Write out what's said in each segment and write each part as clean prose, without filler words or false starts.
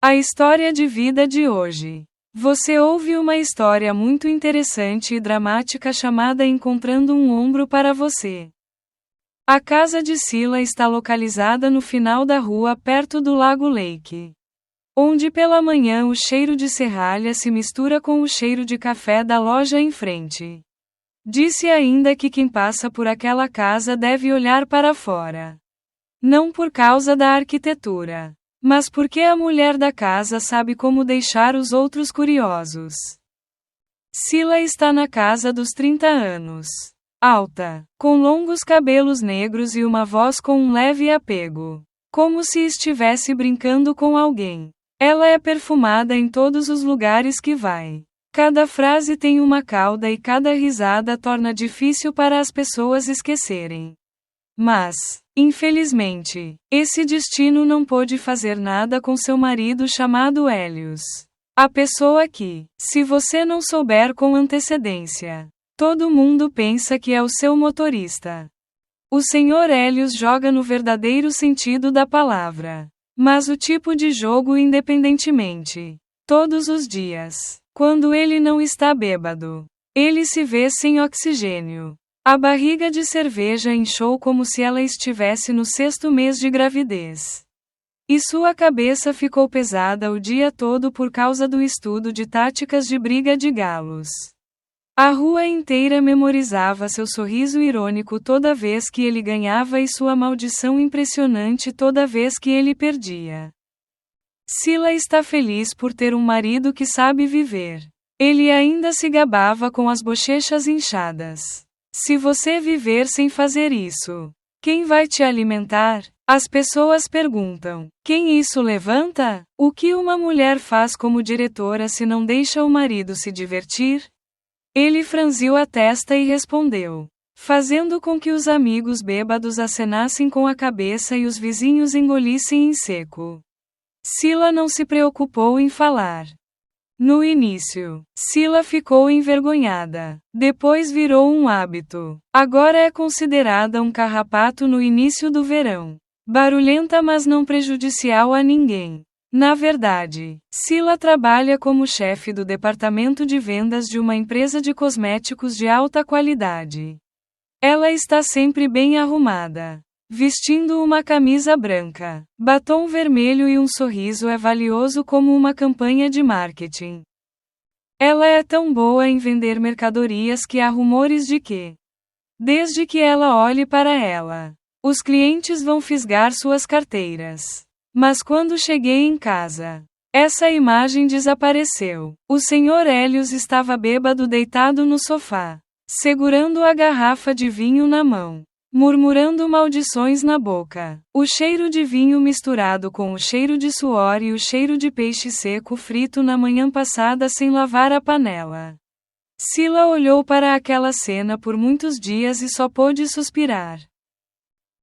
A história de vida de hoje. Você ouve uma história muito interessante e dramática chamada Encontrando um Ombro para Você. A casa de Sila está localizada no final da rua perto do Lago Lake, onde pela manhã o cheiro de serralha se mistura com o cheiro de café da loja em frente. Disse ainda que quem passa por aquela casa deve olhar para fora. Não por causa da arquitetura, mas porque a mulher da casa sabe como deixar os outros curiosos. Sila está na casa dos 30 anos. Alta, com longos cabelos negros e uma voz com um leve apego. Como se estivesse brincando com alguém. Ela é perfumada em todos os lugares que vai. Cada frase tem uma cauda e cada risada torna difícil para as pessoas esquecerem. Mas, infelizmente, esse destino não pôde fazer nada com seu marido chamado Hélios. A pessoa que, se você não souber com antecedência, todo mundo pensa que é o seu motorista. O Sr. Hélios joga no verdadeiro sentido da palavra. Mas o tipo de jogo independentemente. Todos os dias. Quando ele não está bêbado. Ele se vê sem oxigênio. A barriga de cerveja inchou como se ela estivesse no 6º mês de gravidez. E sua cabeça ficou pesada o dia todo por causa do estudo de táticas de briga de galos. A rua inteira memorizava seu sorriso irônico toda vez que ele ganhava e sua maldição impressionante toda vez que ele perdia. Sila está feliz por ter um marido que sabe viver. Ele ainda se gabava com as bochechas inchadas. Se você viver sem fazer isso, quem vai te alimentar? As pessoas perguntam. Quem isso levanta? O que uma mulher faz como diretora se não deixa o marido se divertir? Ele franziu a testa e respondeu, fazendo com que os amigos bêbados acenassem com a cabeça e os vizinhos engolissem em seco. Sila não se preocupou em falar. No início, Sila ficou envergonhada. Depois virou um hábito. Agora é considerada um carrapato no início do verão. Barulhenta, mas não prejudicial a ninguém. Na verdade, Sila trabalha como chefe do departamento de vendas de uma empresa de cosméticos de alta qualidade. Ela está sempre bem arrumada. Vestindo uma camisa branca, batom vermelho e um sorriso é valioso como uma campanha de marketing. Ela é tão boa em vender mercadorias que há rumores de que, desde que ela olhe para ela, os clientes vão fisgar suas carteiras. Mas quando cheguei em casa, essa imagem desapareceu. O Sr. Hélios estava bêbado deitado no sofá, segurando a garrafa de vinho na mão. Murmurando maldições na boca. O cheiro de vinho misturado com o cheiro de suor e o cheiro de peixe seco frito na manhã passada sem lavar a panela. Sila olhou para aquela cena por muitos dias e só pôde suspirar.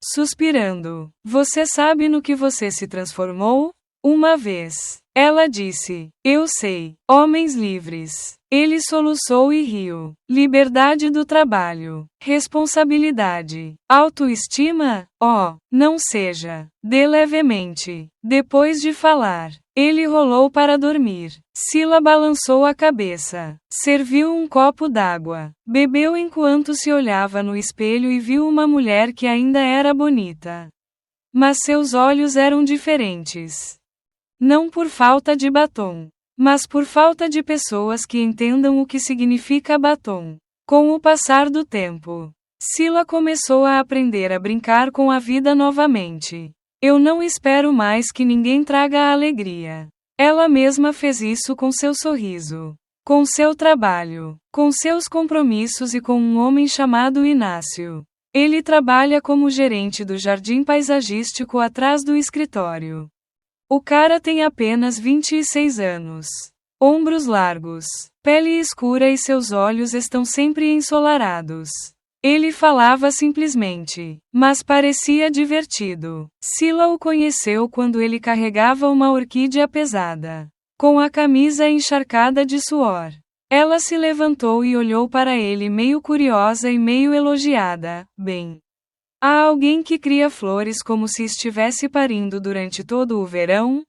Suspirando. Você sabe no que você se transformou? Uma vez. Ela disse. Eu sei. Homens livres. Ele soluçou e riu. Liberdade do trabalho. Responsabilidade. Autoestima? Oh, não seja. Dê levemente. Depois de falar, ele rolou para dormir. Sila balançou a cabeça. Serviu um copo d'água. Bebeu enquanto se olhava no espelho e viu uma mulher que ainda era bonita. Mas seus olhos eram diferentes. Não por falta de batom, mas por falta de pessoas que entendam o que significa batom. Com o passar do tempo, Sila começou a aprender a brincar com a vida novamente. Eu não espero mais que ninguém traga a alegria. Ela mesma fez isso com seu sorriso, com seu trabalho, com seus compromissos e com um homem chamado Inácio. Ele trabalha como gerente do jardim paisagístico atrás do escritório. O cara tem apenas 26 anos. Ombros largos, pele escura e seus olhos estão sempre ensolarados. Ele falava simplesmente, mas parecia divertido. Sila o conheceu quando ele carregava uma orquídea pesada, com a camisa encharcada de suor. Ela se levantou e olhou para ele meio curiosa e meio elogiada. Bem, há alguém que cria flores como se estivesse parindo durante todo o verão?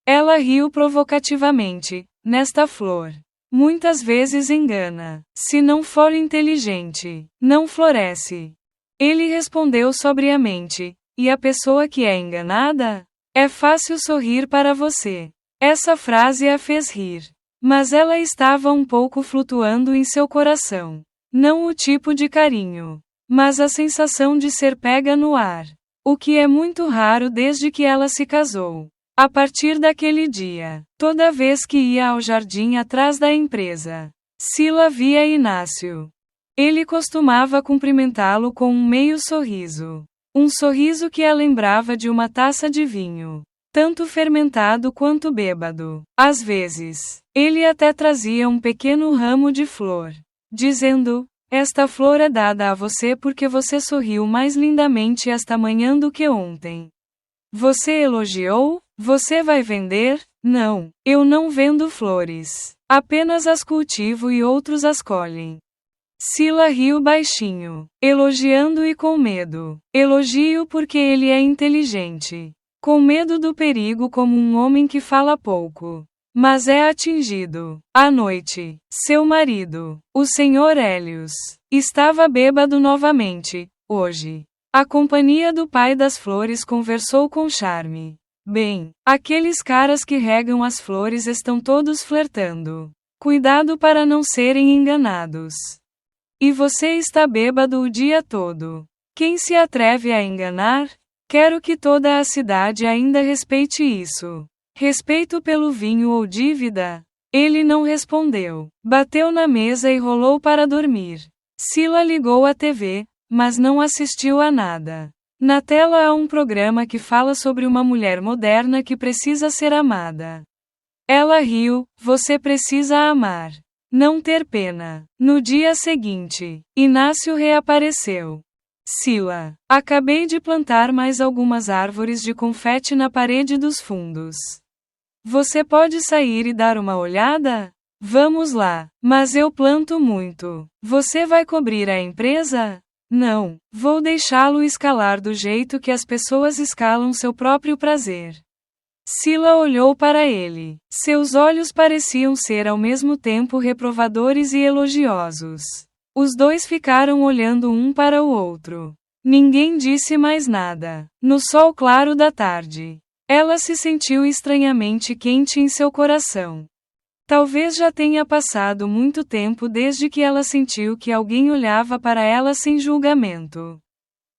Ela riu provocativamente. Nesta flor. Muitas vezes engana. Se não for inteligente, não floresce. Ele respondeu sobriamente. E a pessoa que é enganada? É fácil sorrir para você. Essa frase a fez rir. Mas ela estava um pouco flutuando em seu coração. Não o tipo de carinho, mas a sensação de ser pega no ar. O que é muito raro desde que ela se casou. A partir daquele dia, toda vez que ia ao jardim atrás da empresa, Sila via Inácio. Ele costumava cumprimentá-lo com um meio sorriso. Um sorriso que a lembrava de uma taça de vinho, tanto fermentado quanto bêbado. Às vezes, ele até trazia um pequeno ramo de flor, dizendo: "Esta flor é dada a você porque você sorriu mais lindamente esta manhã do que ontem." Você elogiou? Você vai vender? Não, eu não vendo flores. Apenas as cultivo e outros as colhem. Sila riu baixinho, elogiando e com medo. Elogio porque ele é inteligente. Com medo do perigo como um homem que fala pouco. Mas é atingido. À noite, seu marido, o Sr. Hélios, estava bêbado novamente, hoje. A companhia do pai das flores conversou com charme. Bem, aqueles caras que regam as flores estão todos flertando. Cuidado para não serem enganados. E você está bêbado o dia todo. Quem se atreve a enganar? Quero que toda a cidade ainda respeite isso. Respeito pelo vinho ou dívida? Ele não respondeu. Bateu na mesa e rolou para dormir. Sila ligou a TV, mas não assistiu a nada. Na tela há um programa que fala sobre uma mulher moderna que precisa ser amada. Ela riu: "Você precisa amar. Não ter pena." No dia seguinte, Inácio reapareceu. Sila, acabei de plantar mais algumas árvores de confete na parede dos fundos. Você pode sair e dar uma olhada? Vamos lá. Mas eu planto muito. Você vai cobrir a empresa? Não, vou deixá-lo escalar do jeito que as pessoas escalam seu próprio prazer. Sila olhou para ele. Seus olhos pareciam ser ao mesmo tempo reprovadores e elogiosos. Os dois ficaram olhando um para o outro. Ninguém disse mais nada. No sol claro da tarde, ela se sentiu estranhamente quente em seu coração. Talvez já tenha passado muito tempo desde que ela sentiu que alguém olhava para ela sem julgamento.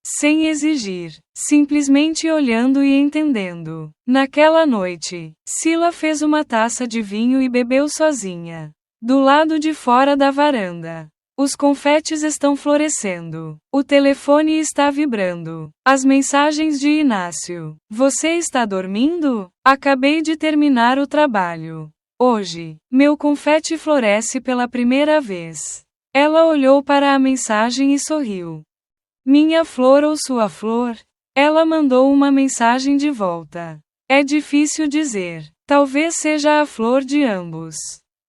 Sem exigir, simplesmente olhando e entendendo. Naquela noite, Sila fez uma taça de vinho e bebeu sozinha. Do lado de fora da varanda. Os confetes estão florescendo. O telefone está vibrando. As mensagens de Inácio. Você está dormindo? Acabei de terminar o trabalho. Hoje, meu confete floresce pela primeira vez. Ela olhou para a mensagem e sorriu. Minha flor ou sua flor? Ela mandou uma mensagem de volta. É difícil dizer. Talvez seja a flor de ambos.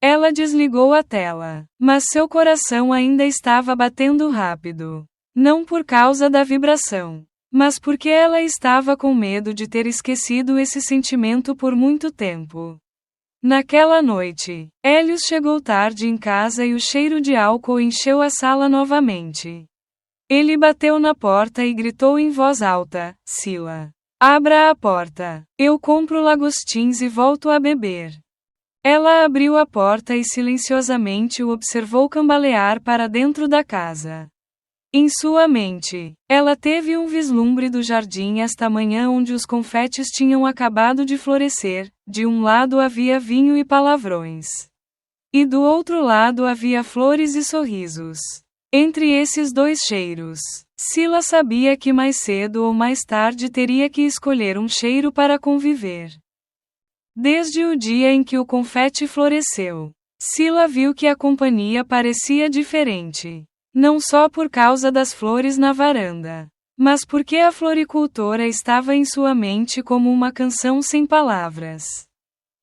Ela desligou a tela, mas seu coração ainda estava batendo rápido. Não por causa da vibração, mas porque ela estava com medo de ter esquecido esse sentimento por muito tempo. Naquela noite, Hélios chegou tarde em casa e o cheiro de álcool encheu a sala novamente. Ele bateu na porta e gritou em voz alta: "Sila, abra a porta. Eu compro lagostins e volto a beber." Ela abriu a porta e silenciosamente o observou cambalear para dentro da casa. Em sua mente, ela teve um vislumbre do jardim esta manhã onde os confetes tinham acabado de florescer. De um lado havia vinho e palavrões. E do outro lado havia flores e sorrisos. Entre esses dois cheiros, Sila sabia que mais cedo ou mais tarde teria que escolher um cheiro para conviver. Desde o dia em que o confete floresceu, Sila viu que a companhia parecia diferente. Não só por causa das flores na varanda, mas porque a floricultora estava em sua mente como uma canção sem palavras.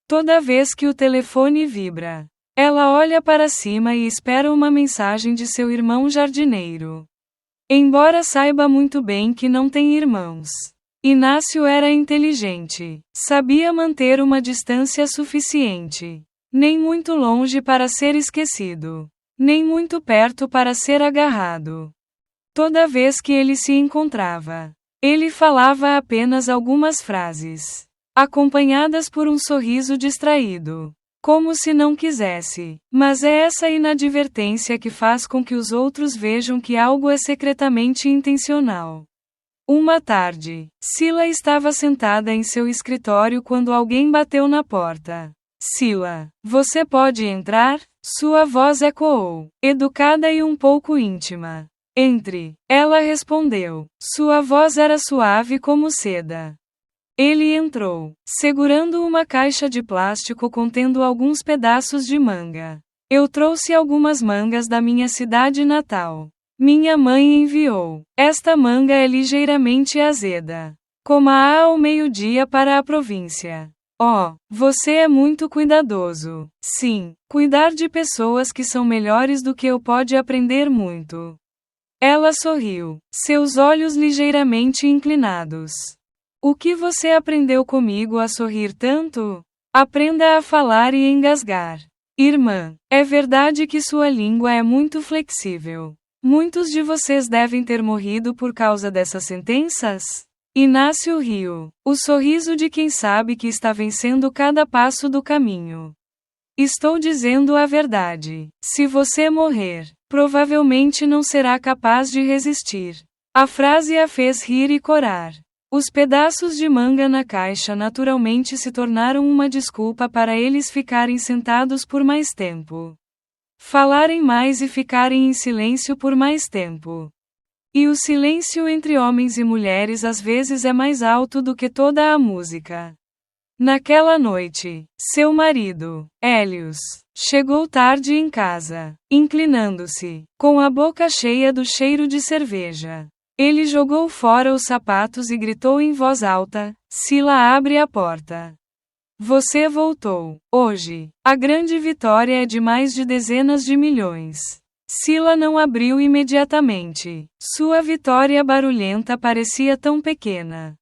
Toda vez que o telefone vibra, ela olha para cima e espera uma mensagem de seu irmão jardineiro. Embora saiba muito bem que não tem irmãos, Inácio era inteligente. Sabia manter uma distância suficiente. Nem muito longe para ser esquecido. Nem muito perto para ser agarrado. Toda vez que ele se encontrava, ele falava apenas algumas frases, acompanhadas por um sorriso distraído. Como se não quisesse. Mas é essa inadvertência que faz com que os outros vejam que algo é secretamente intencional. Uma tarde, Sila estava sentada em seu escritório quando alguém bateu na porta. Sila, você pode entrar? Sua voz ecoou, educada e um pouco íntima. Entre, ela respondeu. Sua voz era suave como seda. Ele entrou, segurando uma caixa de plástico contendo alguns pedaços de manga. Eu trouxe algumas mangas da minha cidade natal. Minha mãe enviou. Esta manga é ligeiramente azeda. Coma-a ao meio-dia para a província. Oh, você é muito cuidadoso. Sim, cuidar de pessoas que são melhores do que eu pode aprender muito. Ela sorriu, seus olhos ligeiramente inclinados. O que você aprendeu comigo a sorrir tanto? Aprenda a falar e engasgar. Irmã, é verdade que sua língua é muito flexível. Muitos de vocês devem ter morrido por causa dessas sentenças? Inácio riu, o sorriso de quem sabe que está vencendo cada passo do caminho. Estou dizendo a verdade. Se você morrer, provavelmente não será capaz de resistir. A frase a fez rir e corar. Os pedaços de manga na caixa naturalmente se tornaram uma desculpa para eles ficarem sentados por mais tempo. Falarem mais e ficarem em silêncio por mais tempo. E o silêncio entre homens e mulheres às vezes é mais alto do que toda a música. Naquela noite, seu marido, Hélios, chegou tarde em casa, inclinando-se, com a boca cheia do cheiro de cerveja. Ele jogou fora os sapatos e gritou em voz alta: Sila, abre a porta. Você voltou. Hoje, a grande vitória é de mais de dezenas de milhões. Sila não abriu imediatamente. Sua vitória barulhenta parecia tão pequena.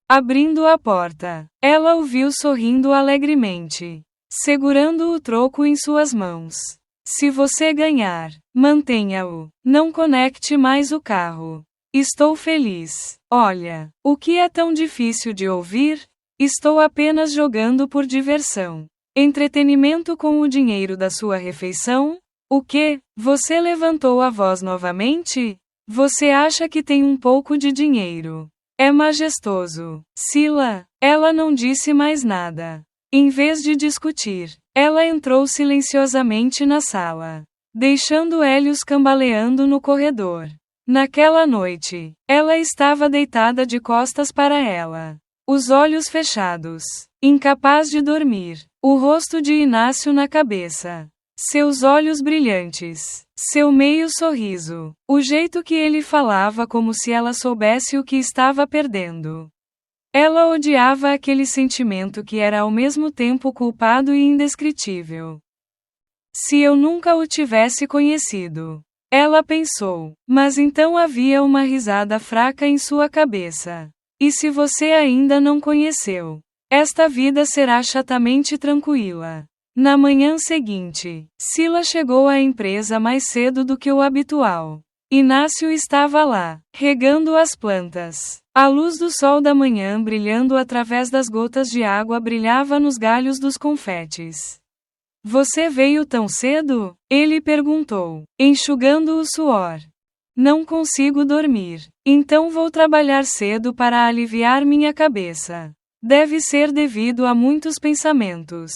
Abrindo a porta, ela o viu sorrindo alegremente, segurando o troco em suas mãos. Se você ganhar, mantenha-o. Não conecte mais o carro. Estou feliz. Olha, o que é tão difícil de ouvir? Estou apenas jogando por diversão. Entretenimento com o dinheiro da sua refeição? O quê? Você levantou a voz novamente? Você acha que tem um pouco de dinheiro? É majestoso. Sila, ela não disse mais nada. Em vez de discutir, ela entrou silenciosamente na sala, deixando Hélios cambaleando no corredor. Naquela noite, ela estava deitada de costas para ela, os olhos fechados, incapaz de dormir, o rosto de Inácio na cabeça. Seus olhos brilhantes, seu meio sorriso, o jeito que ele falava como se ela soubesse o que estava perdendo. Ela odiava aquele sentimento que era ao mesmo tempo culpado e indescritível. Se eu nunca o tivesse conhecido, ela pensou, mas então havia uma risada fraca em sua cabeça. E se você ainda não conheceu, esta vida será chatamente tranquila. Na manhã seguinte, Sila chegou à empresa mais cedo do que o habitual. Inácio estava lá, regando as plantas. A luz do sol da manhã brilhando através das gotas de água brilhava nos galhos dos confetes. Você veio tão cedo? Ele perguntou, enxugando o suor. Não consigo dormir. Então vou trabalhar cedo para aliviar minha cabeça. Deve ser devido a muitos pensamentos.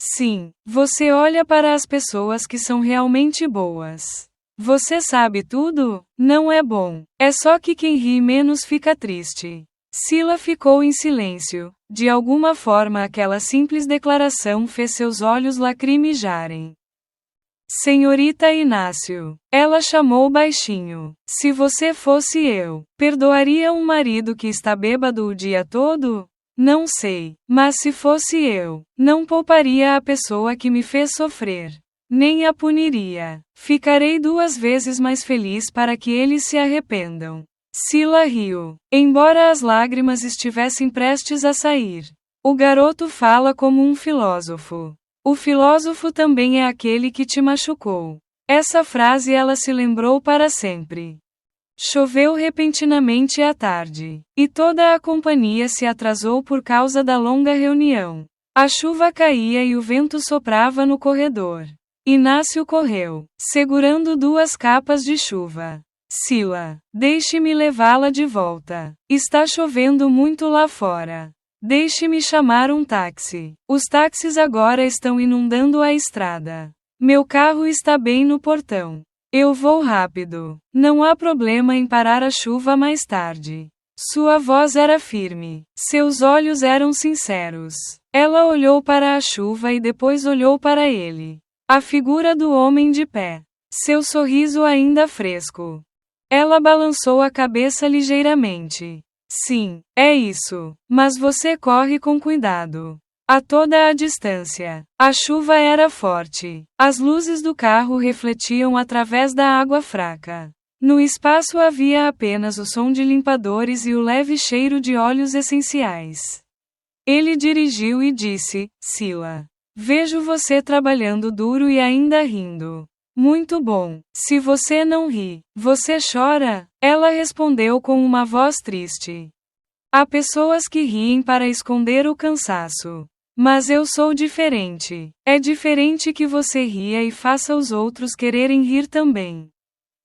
Sim, você olha para as pessoas que são realmente boas. Você sabe tudo? Não é bom. É só que quem ri menos fica triste. Sila ficou em silêncio. De alguma forma aquela simples declaração fez seus olhos lacrimejarem. Senhorita Inácio, ela chamou baixinho. Se você fosse eu, perdoaria um marido que está bêbado o dia todo? Não sei, mas se fosse eu, não pouparia a pessoa que me fez sofrer. Nem a puniria. Ficarei 2 vezes mais feliz para que eles se arrependam. Sila riu, embora as lágrimas estivessem prestes a sair. O garoto fala como um filósofo. O filósofo também é aquele que te machucou. Essa frase ela se lembrou para sempre. Choveu repentinamente à tarde, e toda a companhia se atrasou por causa da longa reunião. A chuva caía e o vento soprava no corredor. Inácio correu, segurando 2 capas de chuva. Sila, deixe-me levá-la de volta. Está chovendo muito lá fora. Deixe-me chamar um táxi. Os táxis agora estão inundando a estrada. Meu carro está bem no portão. Eu vou rápido. Não há problema em parar a chuva mais tarde. Sua voz era firme. Seus olhos eram sinceros. Ela olhou para a chuva e depois olhou para ele. A figura do homem de pé. Seu sorriso ainda fresco. Ela balançou a cabeça ligeiramente. Sim, é isso. Mas você corre com cuidado. A toda a distância. A chuva era forte. As luzes do carro refletiam através da água fraca. No espaço havia apenas o som de limpadores e o leve cheiro de óleos essenciais. Ele dirigiu e disse: Sila, vejo você trabalhando duro e ainda rindo. Muito bom. Se você não ri, você chora? Ela respondeu com uma voz triste. Há pessoas que riem para esconder o cansaço. Mas eu sou diferente. É diferente que você ria e faça os outros quererem rir também.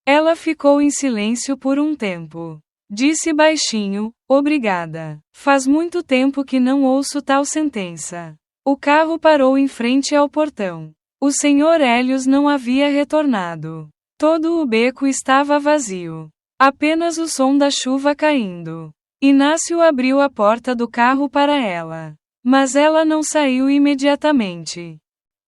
Ela ficou em silêncio por um tempo. Disse baixinho: obrigada. Faz muito tempo que não ouço tal sentença. O carro parou em frente ao portão. O Sr. Hélios não havia retornado. Todo o beco estava vazio. Apenas o som da chuva caindo. Inácio abriu a porta do carro para ela. Mas ela não saiu imediatamente.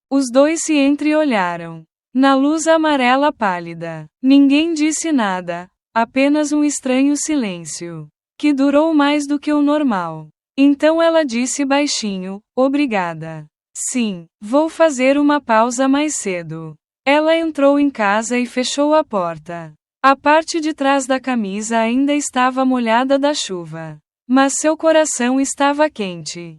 Os dois se entreolharam. Na luz amarela pálida. Ninguém disse nada, apenas um estranho silêncio. Que durou mais do que o normal. Então ela disse baixinho: obrigada. Sim, vou fazer uma pausa mais cedo. Ela entrou em casa e fechou a porta. A parte de trás da camisa ainda estava molhada da chuva. Mas seu coração estava quente.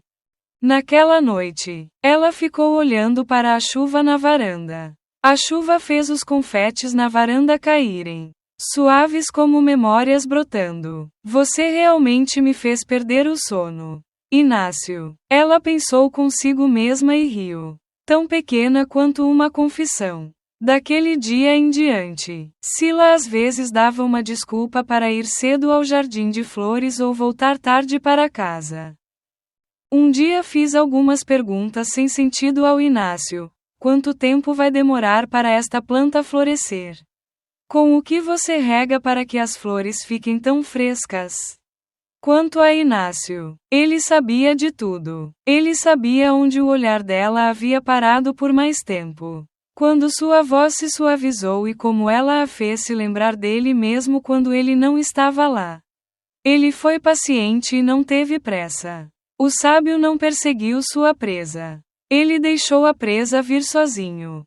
Naquela noite, ela ficou olhando para a chuva na varanda. A chuva fez os confetes na varanda caírem. Suaves como memórias brotando. Você realmente me fez perder o sono. Inácio. Ela pensou consigo mesma e riu. Tão pequena quanto uma confissão. Daquele dia em diante, Sila às vezes dava uma desculpa para ir cedo ao jardim de flores ou voltar tarde para casa. Um dia fiz algumas perguntas sem sentido ao Inácio. Quanto tempo vai demorar para esta planta florescer? Com o que você rega para que as flores fiquem tão frescas? Quanto a Inácio, ele sabia de tudo. Ele sabia onde o olhar dela havia parado por mais tempo. Quando sua voz se suavizou e como ela a fez se lembrar dele mesmo quando ele não estava lá. Ele foi paciente e não teve pressa. O sábio não perseguiu sua presa. Ele deixou a presa vir sozinho.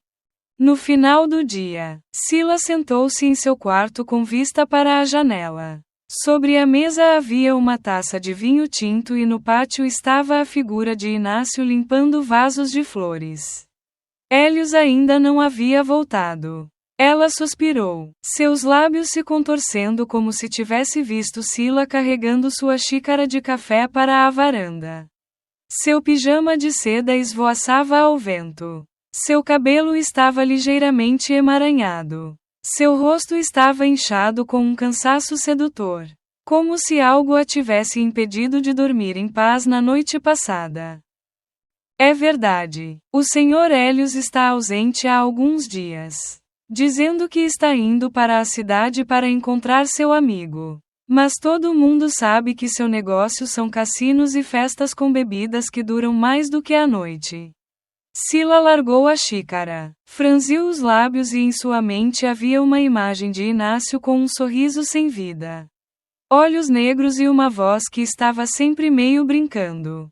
No final do dia, Sila sentou-se em seu quarto com vista para a janela. Sobre a mesa havia uma taça de vinho tinto e no pátio estava a figura de Inácio limpando vasos de flores. Hélios ainda não havia voltado. Ela suspirou, seus lábios se contorcendo como se tivesse visto Sila carregando sua xícara de café para a varanda. Seu pijama de seda esvoaçava ao vento. Seu cabelo estava ligeiramente emaranhado. Seu rosto estava inchado com um cansaço sedutor. Como se algo a tivesse impedido de dormir em paz na noite passada. É verdade. O Sr. Hélios está ausente há alguns dias. Dizendo que está indo para a cidade para encontrar seu amigo. Mas todo mundo sabe que seu negócio são cassinos e festas com bebidas que duram mais do que a noite. Sila largou a xícara, franziu os lábios e em sua mente havia uma imagem de Inácio com um sorriso sem vida. Olhos negros e uma voz que estava sempre meio brincando.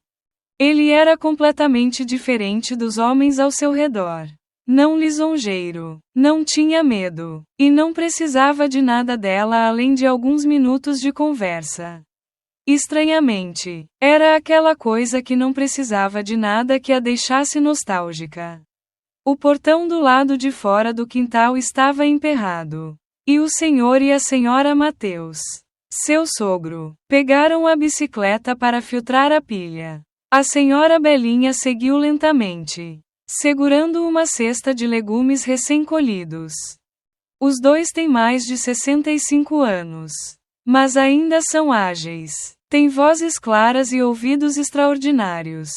Ele era completamente diferente dos homens ao seu redor. não lisonjeiro, não tinha medo, e não precisava de nada dela além de alguns minutos de conversa. Estranhamente, era aquela coisa que não precisava de nada que a deixasse nostálgica. O portão do lado de fora do quintal estava emperrado. E o senhor e a senhora Mateus, seu sogro, pegaram a bicicleta para filtrar a pilha. A senhora Belinha seguiu lentamente, segurando uma cesta de legumes recém-colhidos. Os dois têm mais de 65 anos, mas ainda são ágeis. Têm vozes claras e ouvidos extraordinários.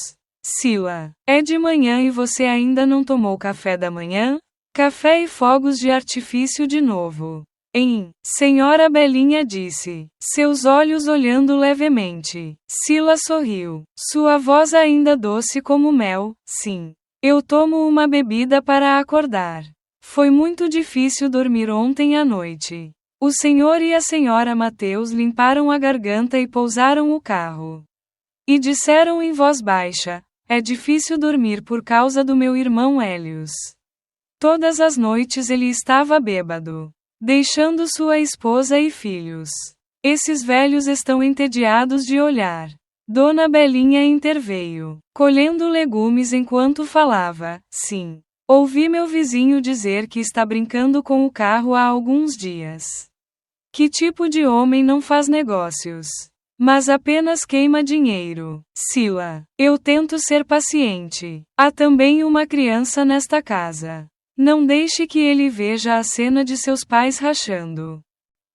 Sila, é de manhã e você ainda não tomou café da manhã? Café e fogos de artifício de novo. Senhora Belinha disse, seus olhos olhando levemente. Sila sorriu. Sua voz ainda doce como mel. Sim. Eu tomo uma bebida para acordar. Foi muito difícil dormir ontem à noite. O senhor e a senhora Mateus limparam a garganta e pousaram o carro. E disseram em voz baixa, é difícil dormir por causa do meu irmão Hélios. Todas as noites ele estava bêbado, deixando sua esposa e filhos. Esses velhos estão entediados de olhar. Dona Belinha interveio, colhendo legumes enquanto falava. Sim. Ouvi meu vizinho dizer que está brincando com o carro há alguns dias. Que tipo de homem não faz negócios? Mas apenas queima dinheiro. Sila, eu tento ser paciente. Há também uma criança nesta casa. Não deixe que ele veja a cena de seus pais rachando.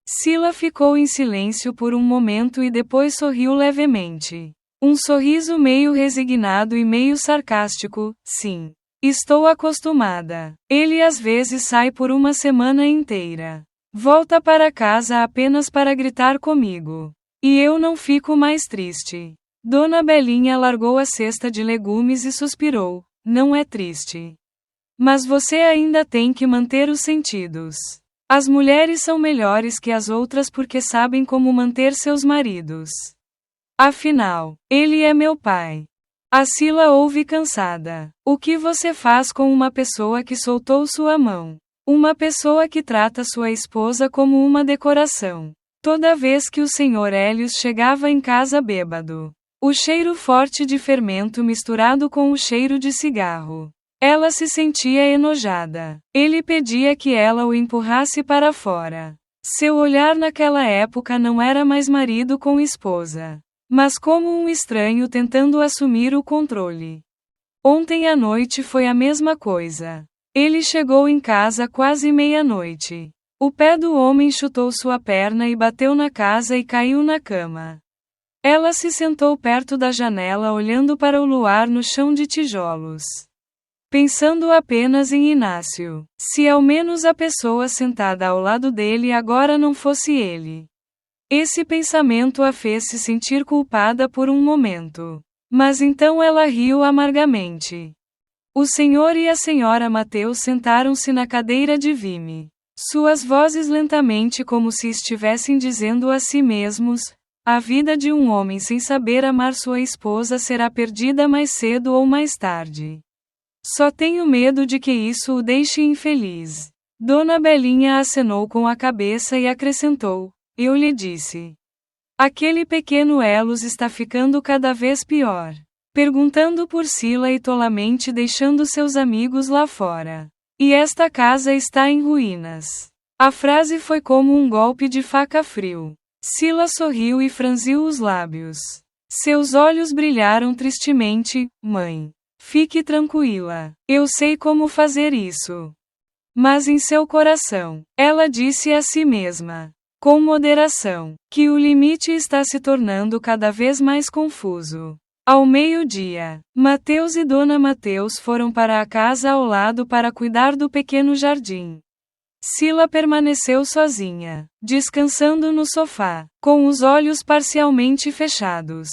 Sila ficou em silêncio por um momento e depois sorriu levemente. Um sorriso meio resignado e meio sarcástico. Sim. Estou acostumada. Ele às vezes sai por uma semana inteira. Volta para casa apenas para gritar comigo. E eu não fico mais triste. Dona Belinha largou a cesta de legumes e suspirou. Não é triste. Mas você ainda tem que manter os sentidos. As mulheres são melhores que as outras porque sabem como manter seus maridos. Afinal, ele é meu pai. A Sila ouve cansada. O que você faz com uma pessoa que soltou sua mão? Uma pessoa que trata sua esposa como uma decoração. Toda vez que o senhor Hélios chegava em casa bêbado, o cheiro forte de fermento misturado com o cheiro de cigarro. Ela se sentia enojada. Ele pedia que ela o empurrasse para fora. Seu olhar naquela época não era mais marido com esposa, mas como um estranho tentando assumir o controle. Ontem à noite foi a mesma coisa. Ele chegou em casa quase meia-noite. O pé do homem chutou sua perna e bateu na casa e caiu na cama. Ela se sentou perto da janela olhando para o luar no chão de tijolos. Pensando apenas em Inácio. Se ao menos a pessoa sentada ao lado dele agora não fosse ele. Esse pensamento a fez se sentir culpada por um momento. Mas então ela riu amargamente. O senhor e a senhora Mateus sentaram-se na cadeira de vime. Suas vozes lentamente como se estivessem dizendo a si mesmos, a vida de um homem sem saber amar sua esposa será perdida mais cedo ou mais tarde. Só tenho medo de que isso o deixe infeliz. Dona Belinha acenou com a cabeça e acrescentou, eu lhe disse. Aquele pequeno Hélios está ficando cada vez pior. Perguntando por Sila e tolamente deixando seus amigos lá fora. E esta casa está em ruínas. A frase foi como um golpe de faca frio. Sila sorriu e franziu os lábios. Seus olhos brilharam tristemente. Mãe, fique tranquila. Eu sei como fazer isso. Mas em seu coração, ela disse a si mesma, com moderação, que o limite está se tornando cada vez mais confuso. Ao meio-dia, Mateus e Dona Mateus foram para a casa ao lado para cuidar do pequeno jardim. Sila permaneceu sozinha, descansando no sofá, com os olhos parcialmente fechados.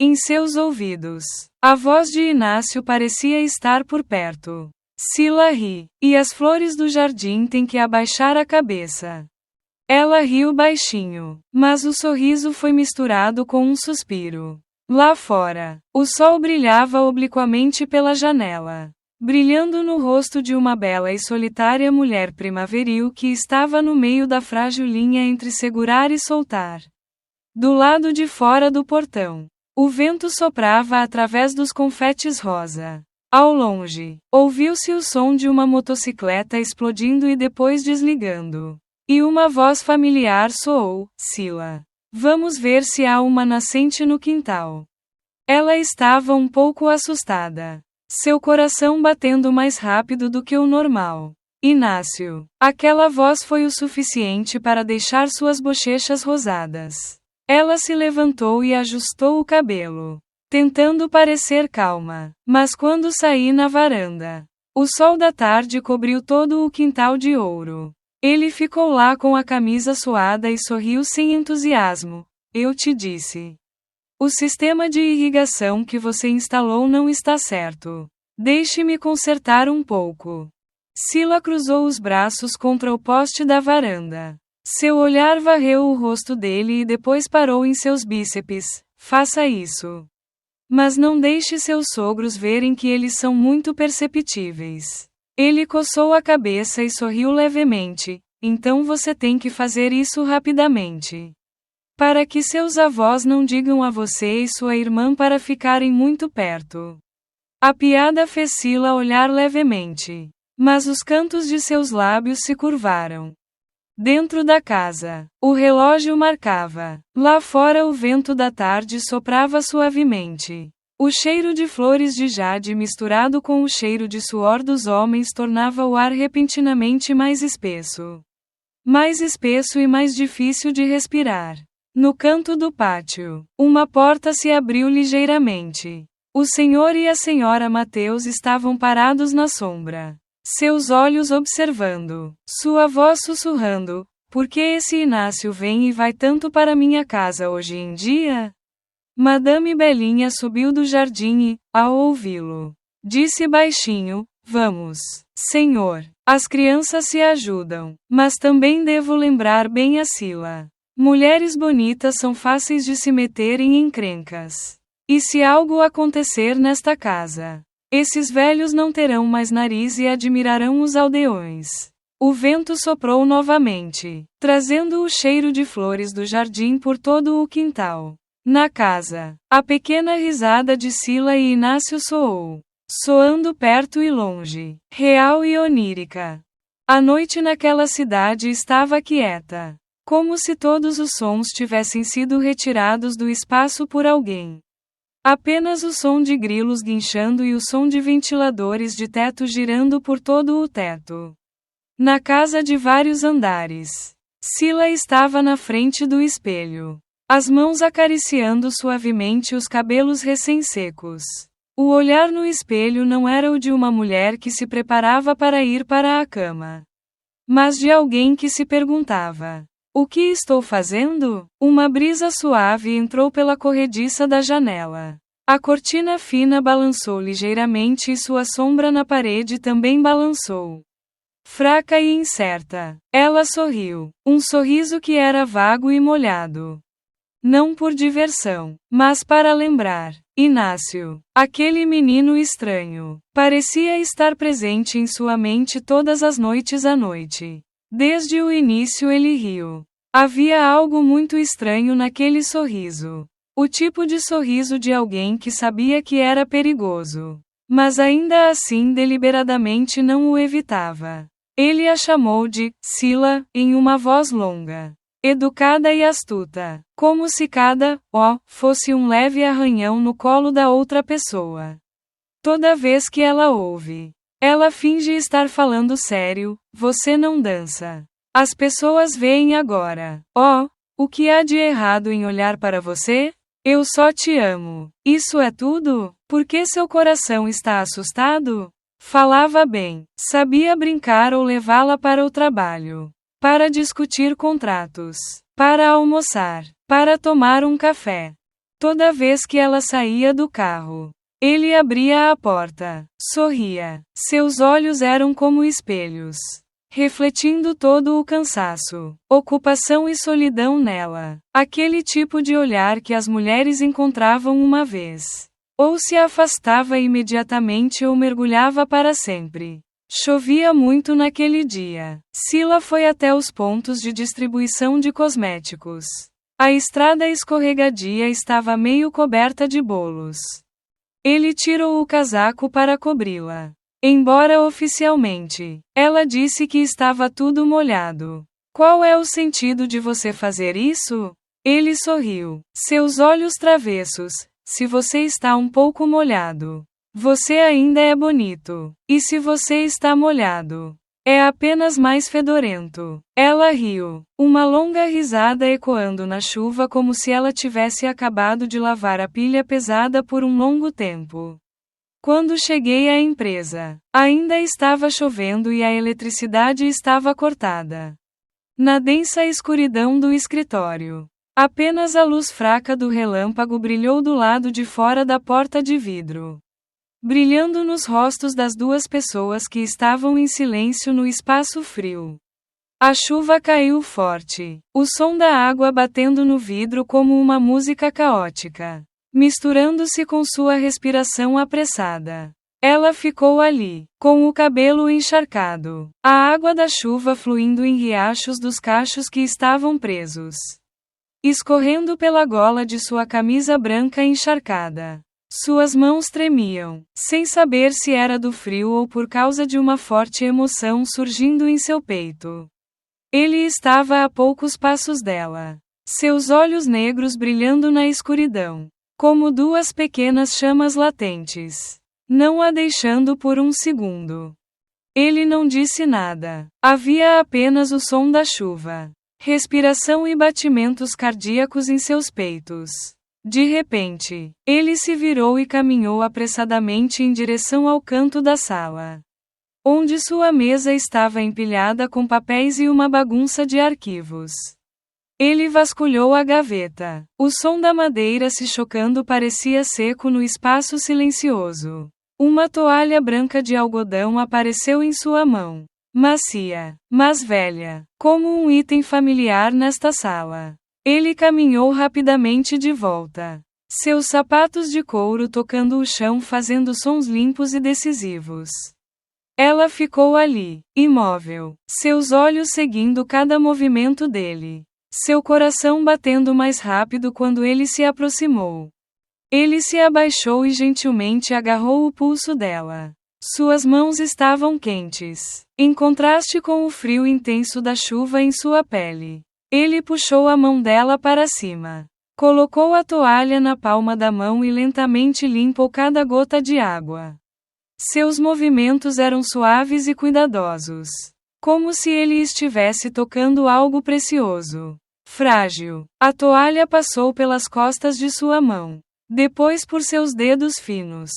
Em seus ouvidos, a voz de Inácio parecia estar por perto. Sila ri, e as flores do jardim têm que abaixar a cabeça. Ela riu baixinho, mas o sorriso foi misturado com um suspiro. Lá fora, o sol brilhava obliquamente pela janela. brilhando no rosto de uma bela e solitária mulher primaveril que estava no meio da frágil linha entre segurar e soltar. Do lado de fora do portão, o vento soprava através dos confetes rosa. Ao longe, ouviu-se o som de uma motocicleta explodindo e depois desligando. E uma voz familiar soou: Sila. Vamos ver se há uma nascente no quintal. Ela estava um pouco assustada. Seu coração batendo mais rápido do que o normal. Inácio. Aquela voz foi o suficiente para deixar suas bochechas rosadas. Ela se levantou e ajustou o cabelo, tentando parecer calma. Mas quando saí na varanda, o sol da tarde cobriu todo o quintal de ouro. Ele ficou lá com a camisa suada e sorriu sem entusiasmo. Eu te disse. O sistema de irrigação que você instalou não está certo. Deixe-me consertar um pouco. Sila cruzou os braços contra o poste da varanda. Seu olhar varreu o rosto dele e depois parou em seus bíceps. Faça isso. Mas não deixe seus sogros verem que eles são muito perceptíveis. Ele coçou a cabeça e sorriu levemente. Então você tem que fazer isso rapidamente. Para que seus avós não digam a você e sua irmã para ficarem muito perto. A piada fez Sila olhar levemente. Mas os cantos de seus lábios se curvaram. Dentro da casa, o relógio marcava. Lá fora o vento da tarde soprava suavemente. O cheiro de flores de jade misturado com o cheiro de suor dos homens tornava o ar repentinamente mais espesso. Mais espesso e mais difícil de respirar. No canto do pátio, uma porta se abriu ligeiramente. O senhor e a senhora Mateus estavam parados na sombra. Seus olhos observando. Sua voz sussurrando. Por que esse Inácio vem e vai tanto para minha casa hoje em dia? Madame Belinha subiu do jardim e, ao ouvi-lo, disse baixinho: Vamos, senhor. As crianças se ajudam. Mas também devo lembrar bem a Sila. Mulheres bonitas são fáceis de se meter em encrencas. E se algo acontecer nesta casa, esses velhos não terão mais nariz e admirarão os aldeões. O vento soprou novamente, trazendo o cheiro de flores do jardim por todo o quintal. Na casa, a pequena risada de Sila e Inácio soou, soando perto e longe, real e onírica. A noite naquela cidade estava quieta, como se todos os sons tivessem sido retirados do espaço por alguém. Apenas o som de grilos guinchando e o som de ventiladores de teto girando por todo o teto. Na casa de vários andares, Sila estava na frente do espelho, as mãos acariciando suavemente os cabelos recém-secos. O olhar no espelho não era o de uma mulher que se preparava para ir para a cama, mas de alguém que se perguntava: o que estou fazendo? Uma brisa suave entrou pela corrediça da janela. A cortina fina balançou ligeiramente e sua sombra na parede também balançou. Fraca e incerta, ela sorriu. Um sorriso que era vago e molhado. Não por diversão, mas para lembrar. Inácio, aquele menino estranho, parecia estar presente em sua mente todas as noites à noite. Desde o início ele riu. Havia algo muito estranho naquele sorriso. O tipo de sorriso de alguém que sabia que era perigoso, mas ainda assim deliberadamente não o evitava. Ele a chamou de Sila, em uma voz longa, educada e astuta, como se cada fosse um leve arranhão no colo da outra pessoa. Toda vez que ela ouve, ela finge estar falando sério: você não dança. As pessoas veem agora. O que há de errado em olhar para você? Eu só te amo. Isso é tudo? Por que seu coração está assustado? Falava bem, sabia brincar ou levá-la para o trabalho, para discutir contratos, para almoçar, para tomar um café. Toda vez que ela saía do carro, ele abria a porta, sorria. Seus olhos eram como espelhos, refletindo todo o cansaço, ocupação e solidão nela. Aquele tipo de olhar que as mulheres encontravam uma vez. Ou se afastava imediatamente ou mergulhava para sempre. Chovia muito naquele dia. Sila foi até os pontos de distribuição de cosméticos. A estrada escorregadia estava meio coberta de bolos. Ele tirou o casaco para cobri-la. Embora oficialmente, ela disse que estava tudo molhado. Qual é o sentido de você fazer isso? Ele sorriu. Seus olhos travessos. Se você está um pouco molhado, você ainda é bonito. E se você está molhado, é apenas mais fedorento. Ela riu. Uma longa risada ecoando na chuva como se ela tivesse acabado de lavar a pilha pesada por um longo tempo. Quando cheguei à empresa, ainda estava chovendo e a eletricidade estava cortada. Na densa escuridão do escritório, apenas a luz fraca do relâmpago brilhou do lado de fora da porta de vidro, brilhando nos rostos das duas pessoas que estavam em silêncio no espaço frio. A chuva caiu forte, o som da água batendo no vidro como uma música caótica, misturando-se com sua respiração apressada. Ela ficou ali, com o cabelo encharcado, a água da chuva fluindo em riachos dos cachos que estavam presos, escorrendo pela gola de sua camisa branca encharcada. Suas mãos tremiam, sem saber se era do frio ou por causa de uma forte emoção surgindo em seu peito. Ele estava a poucos passos dela, seus olhos negros brilhando na escuridão, como duas pequenas chamas latentes, não a deixando por um segundo. Ele não disse nada. Havia apenas o som da chuva, respiração e batimentos cardíacos em seus peitos. De repente, ele se virou e caminhou apressadamente em direção ao canto da sala, onde sua mesa estava empilhada com papéis e uma bagunça de arquivos. Ele vasculhou a gaveta. O som da madeira se chocando parecia seco no espaço silencioso. Uma toalha branca de algodão apareceu em sua mão. Macia, mas velha, como um item familiar nesta sala. Ele caminhou rapidamente de volta. Seus sapatos de couro tocando o chão fazendo sons limpos e decisivos. Ela ficou ali, imóvel, seus olhos seguindo cada movimento dele. Seu coração batendo mais rápido quando ele se aproximou. Ele se abaixou e gentilmente agarrou o pulso dela. Suas mãos estavam quentes, em contraste com o frio intenso da chuva em sua pele. Ele puxou a mão dela para cima. Colocou a toalha na palma da mão e lentamente limpou cada gota de água. Seus movimentos eram suaves e cuidadosos, como se ele estivesse tocando algo precioso. Frágil. A toalha passou pelas costas de sua mão, depois por seus dedos finos,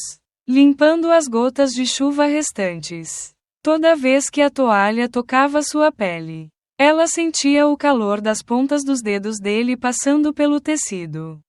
limpando as gotas de chuva restantes. Toda vez que a toalha tocava sua pele, ela sentia o calor das pontas dos dedos dele passando pelo tecido,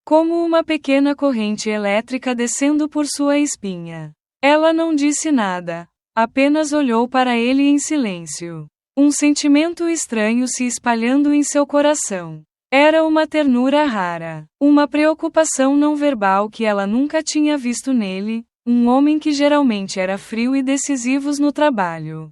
como uma pequena corrente elétrica descendo por sua espinha. Ela não disse nada, apenas olhou para ele em silêncio. Um sentimento estranho se espalhando em seu coração. Era uma ternura rara, uma preocupação não verbal que ela nunca tinha visto nele, um homem que geralmente era frio e decisivo no trabalho.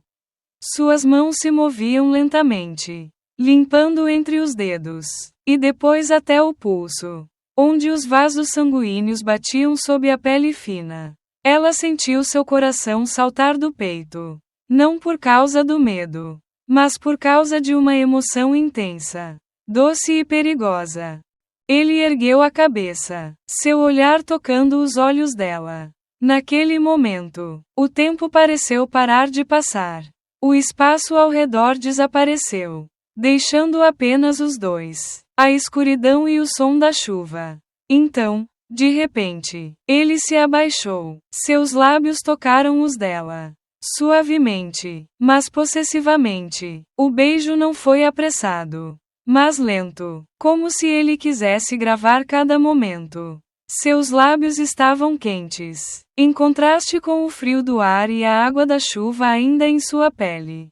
Suas mãos se moviam lentamente, limpando entre os dedos, e depois até o pulso, onde os vasos sanguíneos batiam sob a pele fina. Ela sentiu seu coração saltar do peito, não por causa do medo, mas por causa de uma emoção intensa, doce e perigosa. Ele ergueu a cabeça, seu olhar tocando os olhos dela. Naquele momento, o tempo pareceu parar de passar. O espaço ao redor desapareceu, deixando apenas os dois, a escuridão e o som da chuva. Então, de repente, ele se abaixou. Seus lábios tocaram os dela. Suavemente, mas possessivamente. O beijo não foi apressado, mas lento, como se ele quisesse gravar cada momento. Seus lábios estavam quentes, em contraste com o frio do ar e a água da chuva ainda em sua pele.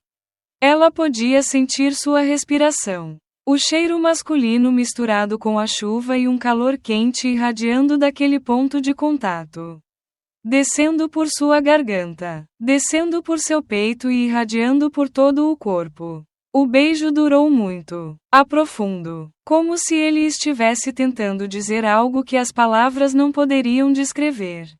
Ela podia sentir sua respiração, O cheiro masculino misturado com a chuva e um calor quente irradiando daquele ponto de contato. Descendo por sua garganta, descendo por seu peito e irradiando por todo o corpo. O beijo durou muito, profundo, como se ele estivesse tentando dizer algo que as palavras não poderiam descrever.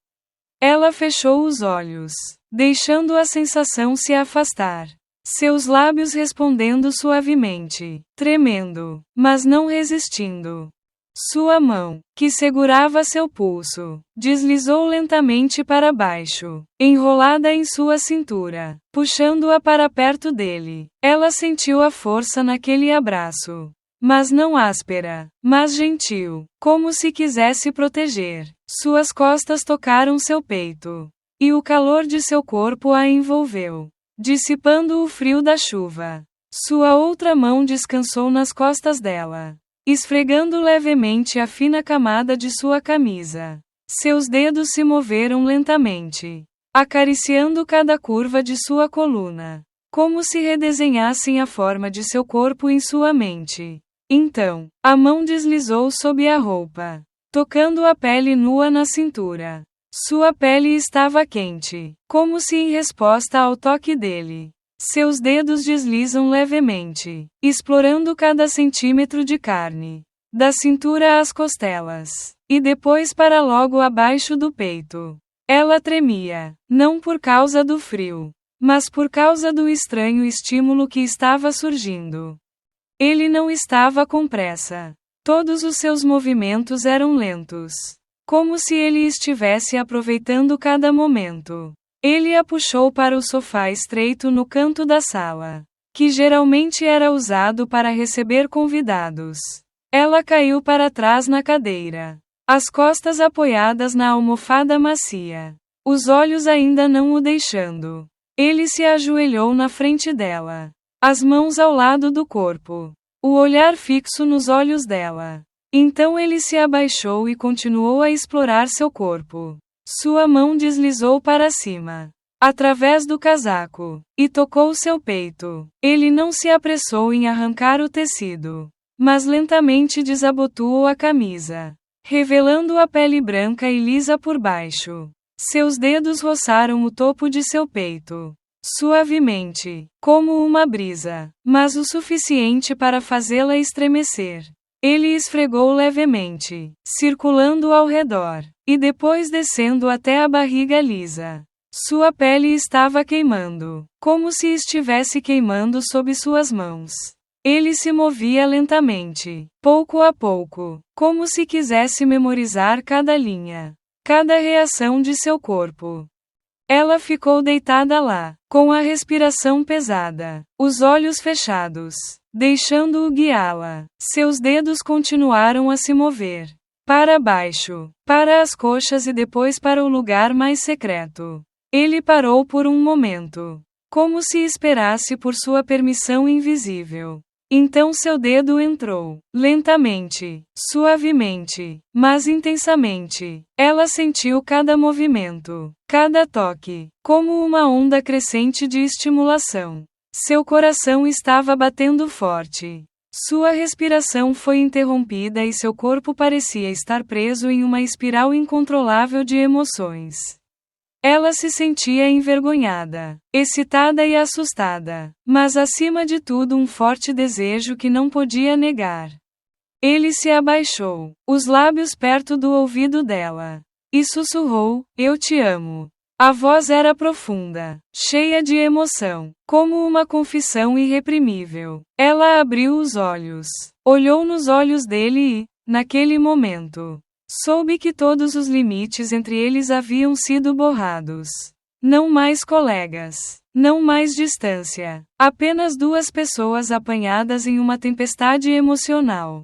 Ela fechou os olhos, deixando a sensação se afastar. Seus lábios respondendo suavemente, tremendo, mas não resistindo. Sua mão, que segurava seu pulso, deslizou lentamente para baixo, enrolada em sua cintura, puxando-a para perto dele. Ela sentiu a força naquele abraço. Mas não áspera, mas gentil, como se quisesse proteger. Suas costas tocaram seu peito. E o calor de seu corpo a envolveu, dissipando o frio da chuva. Sua outra mão descansou nas costas dela, esfregando levemente a fina camada de sua camisa. Seus dedos se moveram lentamente, acariciando cada curva de sua coluna, como se redesenhassem a forma de seu corpo em sua mente. Então, a mão deslizou sob a roupa, tocando a pele nua na cintura. Sua pele estava quente, como se em resposta ao toque dele. Seus dedos deslizam levemente, explorando cada centímetro de carne, da cintura às costelas, e depois para logo abaixo do peito. Ela tremia, não por causa do frio, mas por causa do estranho estímulo que estava surgindo. Ele não estava com pressa. Todos os seus movimentos eram lentos, como se ele estivesse aproveitando cada momento. Ele a puxou para o sofá estreito no canto da sala, que geralmente era usado para receber convidados. Ela caiu para trás na cadeira, as costas apoiadas na almofada macia, os olhos ainda não o deixando. Ele se ajoelhou na frente dela, as mãos ao lado do corpo, o olhar fixo nos olhos dela. Então ele se abaixou e continuou a explorar seu corpo. Sua mão deslizou para cima, através do casaco, e tocou seu peito. Ele não se apressou em arrancar o tecido, mas lentamente desabotoou a camisa, revelando a pele branca e lisa por baixo. Seus dedos roçaram o topo de seu peito, suavemente, como uma brisa, mas o suficiente para fazê-la estremecer. Ele esfregou levemente, circulando ao redor, e depois descendo até a barriga lisa. Sua pele estava queimando, como se estivesse queimando sob suas mãos. Ele se movia lentamente, pouco a pouco, como se quisesse memorizar cada linha, cada reação de seu corpo. Ela ficou deitada lá, com a respiração pesada, os olhos fechados, deixando-o guiá-la. Seus dedos continuaram a se mover, para baixo, para as coxas e depois para o lugar mais secreto. Ele parou por um momento, como se esperasse por sua permissão invisível. Então seu dedo entrou, lentamente, suavemente, mas intensamente. Ela sentiu cada movimento, cada toque, como uma onda crescente de estimulação. Seu coração estava batendo forte. Sua respiração foi interrompida e seu corpo parecia estar preso em uma espiral incontrolável de emoções. Ela se sentia envergonhada, excitada e assustada, mas acima de tudo um forte desejo que não podia negar. Ele se abaixou, os lábios perto do ouvido dela, e sussurrou: "Eu te amo." A voz era profunda, cheia de emoção, como uma confissão irreprimível. Ela abriu os olhos, olhou nos olhos dele e, naquele momento, soube que todos os limites entre eles haviam sido borrados. Não mais colegas, não mais distância, apenas duas pessoas apanhadas em uma tempestade emocional.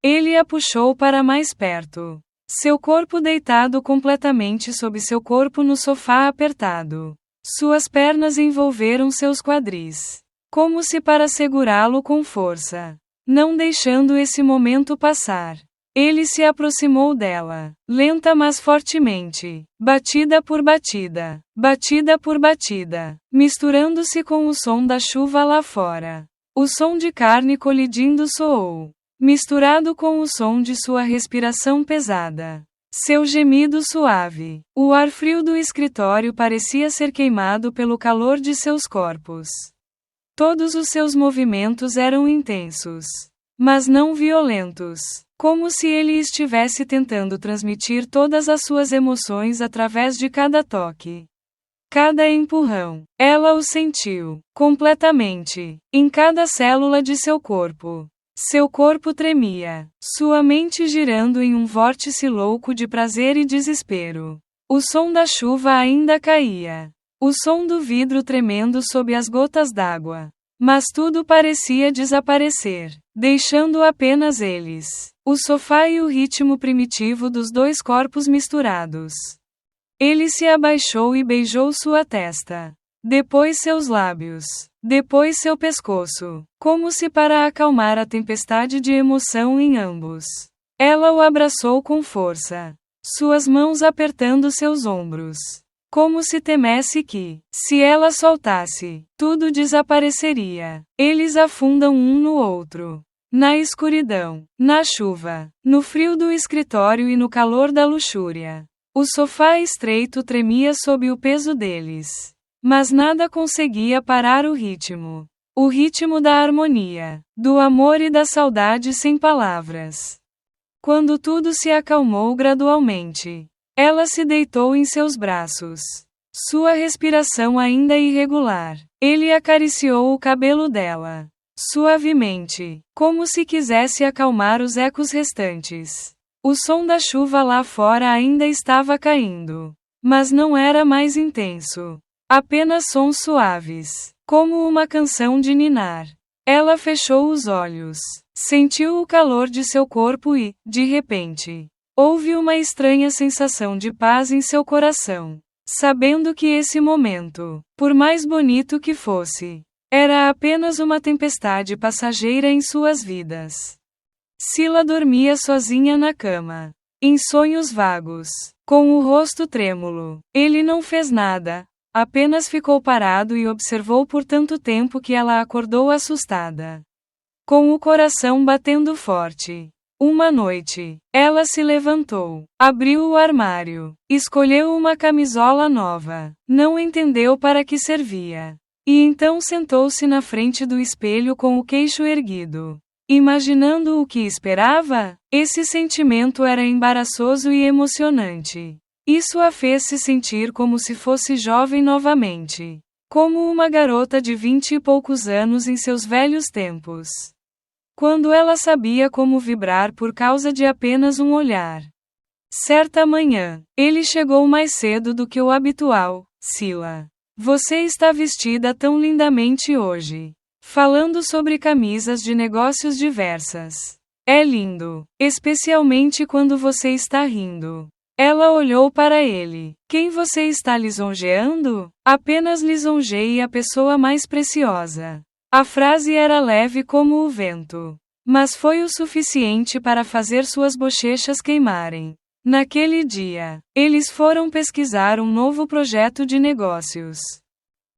Ele a puxou para mais perto, seu corpo deitado completamente sob seu corpo no sofá apertado. Suas pernas envolveram seus quadris, como se para segurá-lo com força, não deixando esse momento passar. Ele se aproximou dela, lenta mas fortemente, batida por batida, batida por batida, misturando-se com o som da chuva lá fora. O som de carne colidindo soou, misturado com o som de sua respiração pesada. Seu gemido suave. O ar frio do escritório parecia ser queimado pelo calor de seus corpos. Todos os seus movimentos eram intensos, mas não violentos, como se ele estivesse tentando transmitir todas as suas emoções através de cada toque. Cada empurrão. Ela o sentiu, completamente, em cada célula de seu corpo. Seu corpo tremia, sua mente girando em um vórtice louco de prazer e desespero. O som da chuva ainda caía. O som do vidro tremendo sob as gotas d'água. Mas tudo parecia desaparecer, deixando apenas eles, o sofá e o ritmo primitivo dos dois corpos misturados. Ele se abaixou e beijou sua testa. Depois seus lábios. Depois seu pescoço. Como se para acalmar a tempestade de emoção em ambos. Ela o abraçou com força. Suas mãos apertando seus ombros. Como se temesse que, se ela soltasse, tudo desapareceria. Eles afundam um no outro. Na escuridão. Na chuva. No frio do escritório e no calor da luxúria. O sofá estreito tremia sob o peso deles. Mas nada conseguia parar o ritmo. O ritmo da harmonia, do amor e da saudade sem palavras. Quando tudo se acalmou gradualmente, ela se deitou em seus braços. Sua respiração ainda irregular. Ele acariciou o cabelo dela, suavemente, como se quisesse acalmar os ecos restantes. O som da chuva lá fora ainda estava caindo, mas não era mais intenso. Apenas sons suaves, como uma canção de ninar. Ela fechou os olhos, sentiu o calor de seu corpo e, de repente, houve uma estranha sensação de paz em seu coração, sabendo que esse momento, por mais bonito que fosse, era apenas uma tempestade passageira em suas vidas. Sila dormia sozinha na cama, em sonhos vagos, com o rosto trêmulo. Ele não fez nada, apenas ficou parado e observou por tanto tempo que ela acordou assustada, com o coração batendo forte. Uma noite, ela se levantou, abriu o armário, escolheu uma camisola nova, não entendeu para que servia. E então sentou-se na frente do espelho com o queixo erguido. Imaginando o que esperava, esse sentimento era embaraçoso e emocionante. Isso a fez se sentir como se fosse jovem novamente. Como uma garota de 20 e poucos anos em seus velhos tempos. Quando ela sabia como vibrar por causa de apenas um olhar. Certa manhã, ele chegou mais cedo do que o habitual. Sila, você está vestida tão lindamente hoje. Falando sobre camisas de negócios diversas. É lindo, especialmente quando você está rindo. Ela olhou para ele. Quem você está lisonjeando? Apenas lisonjeie a pessoa mais preciosa. A frase era leve como o vento. Mas foi o suficiente para fazer suas bochechas queimarem. Naquele dia, eles foram pesquisar um novo projeto de negócios.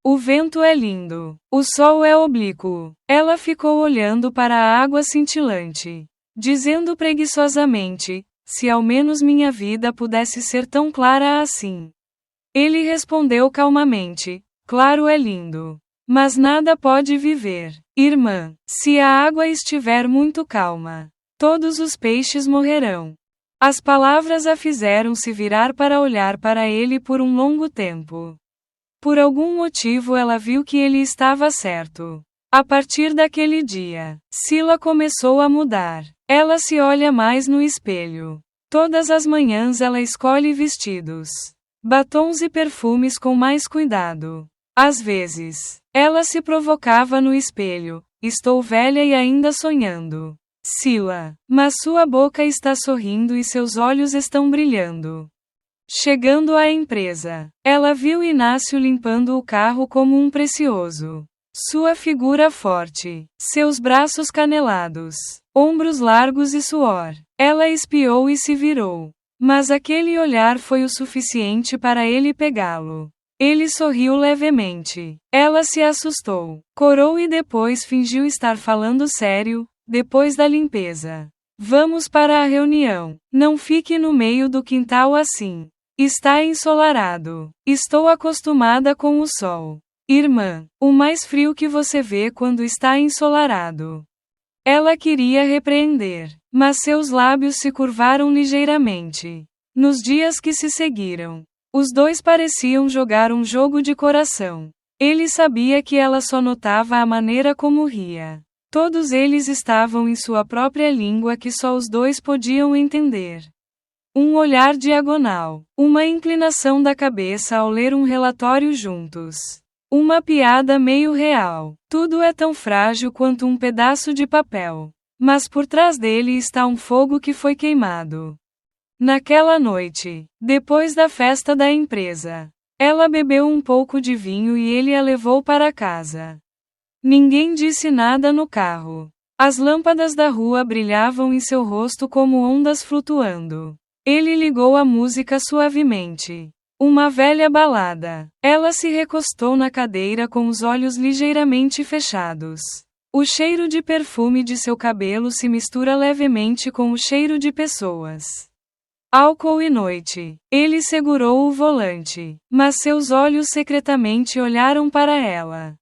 O vento é lindo. O sol é oblíquo. Ela ficou olhando para a água cintilante, dizendo preguiçosamente: se ao menos minha vida pudesse ser tão clara assim. Ele respondeu calmamente: claro, é lindo. Mas nada pode viver, irmã. Se a água estiver muito calma, todos os peixes morrerão. As palavras a fizeram se virar para olhar para ele por um longo tempo. Por algum motivo ela viu que ele estava certo. A partir daquele dia, Sila começou a mudar. Ela se olha mais no espelho. Todas as manhãs ela escolhe vestidos, batons e perfumes com mais cuidado. Às vezes, ela se provocava no espelho: estou velha e ainda sonhando. Sila, mas sua boca está sorrindo e seus olhos estão brilhando. Chegando à empresa, ela viu Inácio limpando o carro como um precioso. Sua figura forte, seus braços canelados, ombros largos e suor. Ela espiou e se virou. Mas aquele olhar foi o suficiente para ele pegá-lo. Ele sorriu levemente. Ela se assustou, corou e depois fingiu estar falando sério, depois da limpeza. Vamos para a reunião. Não fique no meio do quintal assim. Está ensolarado. Estou acostumada com o sol. Irmã, o mais frio que você vê quando está ensolarado. Ela queria repreender, mas seus lábios se curvaram ligeiramente. Nos dias que se seguiram, os dois pareciam jogar um jogo de coração. Ele sabia que ela só notava a maneira como ria. Todos eles estavam em sua própria língua que só os dois podiam entender. Um olhar diagonal, uma inclinação da cabeça ao ler um relatório juntos. Uma piada meio real. Tudo é tão frágil quanto um pedaço de papel. Mas por trás dele está um fogo que foi queimado. Naquela noite, depois da festa da empresa, ela bebeu um pouco de vinho e ele a levou para casa. Ninguém disse nada no carro. As lâmpadas da rua brilhavam em seu rosto como ondas flutuando. Ele ligou a música suavemente. Uma velha balada. Ela se recostou na cadeira com os olhos ligeiramente fechados. O cheiro de perfume de seu cabelo se mistura levemente com o cheiro de pessoas. Álcool e noite. Ele segurou o volante, mas seus olhos secretamente olharam para ela.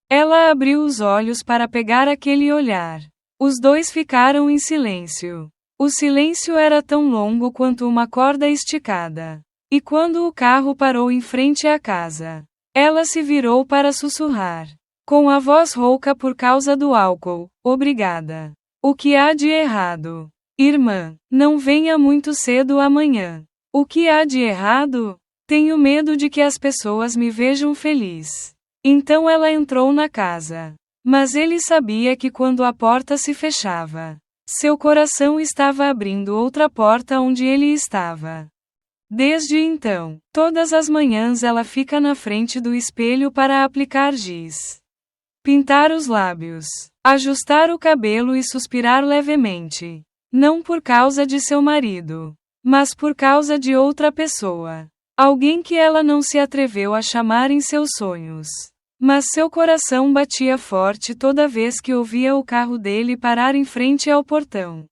Ela abriu os olhos para pegar aquele olhar. Os dois ficaram em silêncio. O silêncio era tão longo quanto uma corda esticada. E quando o carro parou em frente à casa, ela se virou para sussurrar. Com a voz rouca por causa do álcool, obrigada. O que há de errado? Irmã, não venha muito cedo amanhã. O que há de errado? Tenho medo de que as pessoas me vejam feliz. Então ela entrou na casa. Mas ele sabia que quando a porta se fechava, seu coração estava abrindo outra porta onde ele estava. Desde então, todas as manhãs ela fica na frente do espelho para aplicar giz. Pintar os lábios, ajustar o cabelo e suspirar levemente. Não por causa de seu marido, mas por causa de outra pessoa. Alguém que ela não se atreveu a chamar em seus sonhos. Mas seu coração batia forte toda vez que ouvia o carro dele parar em frente ao portão.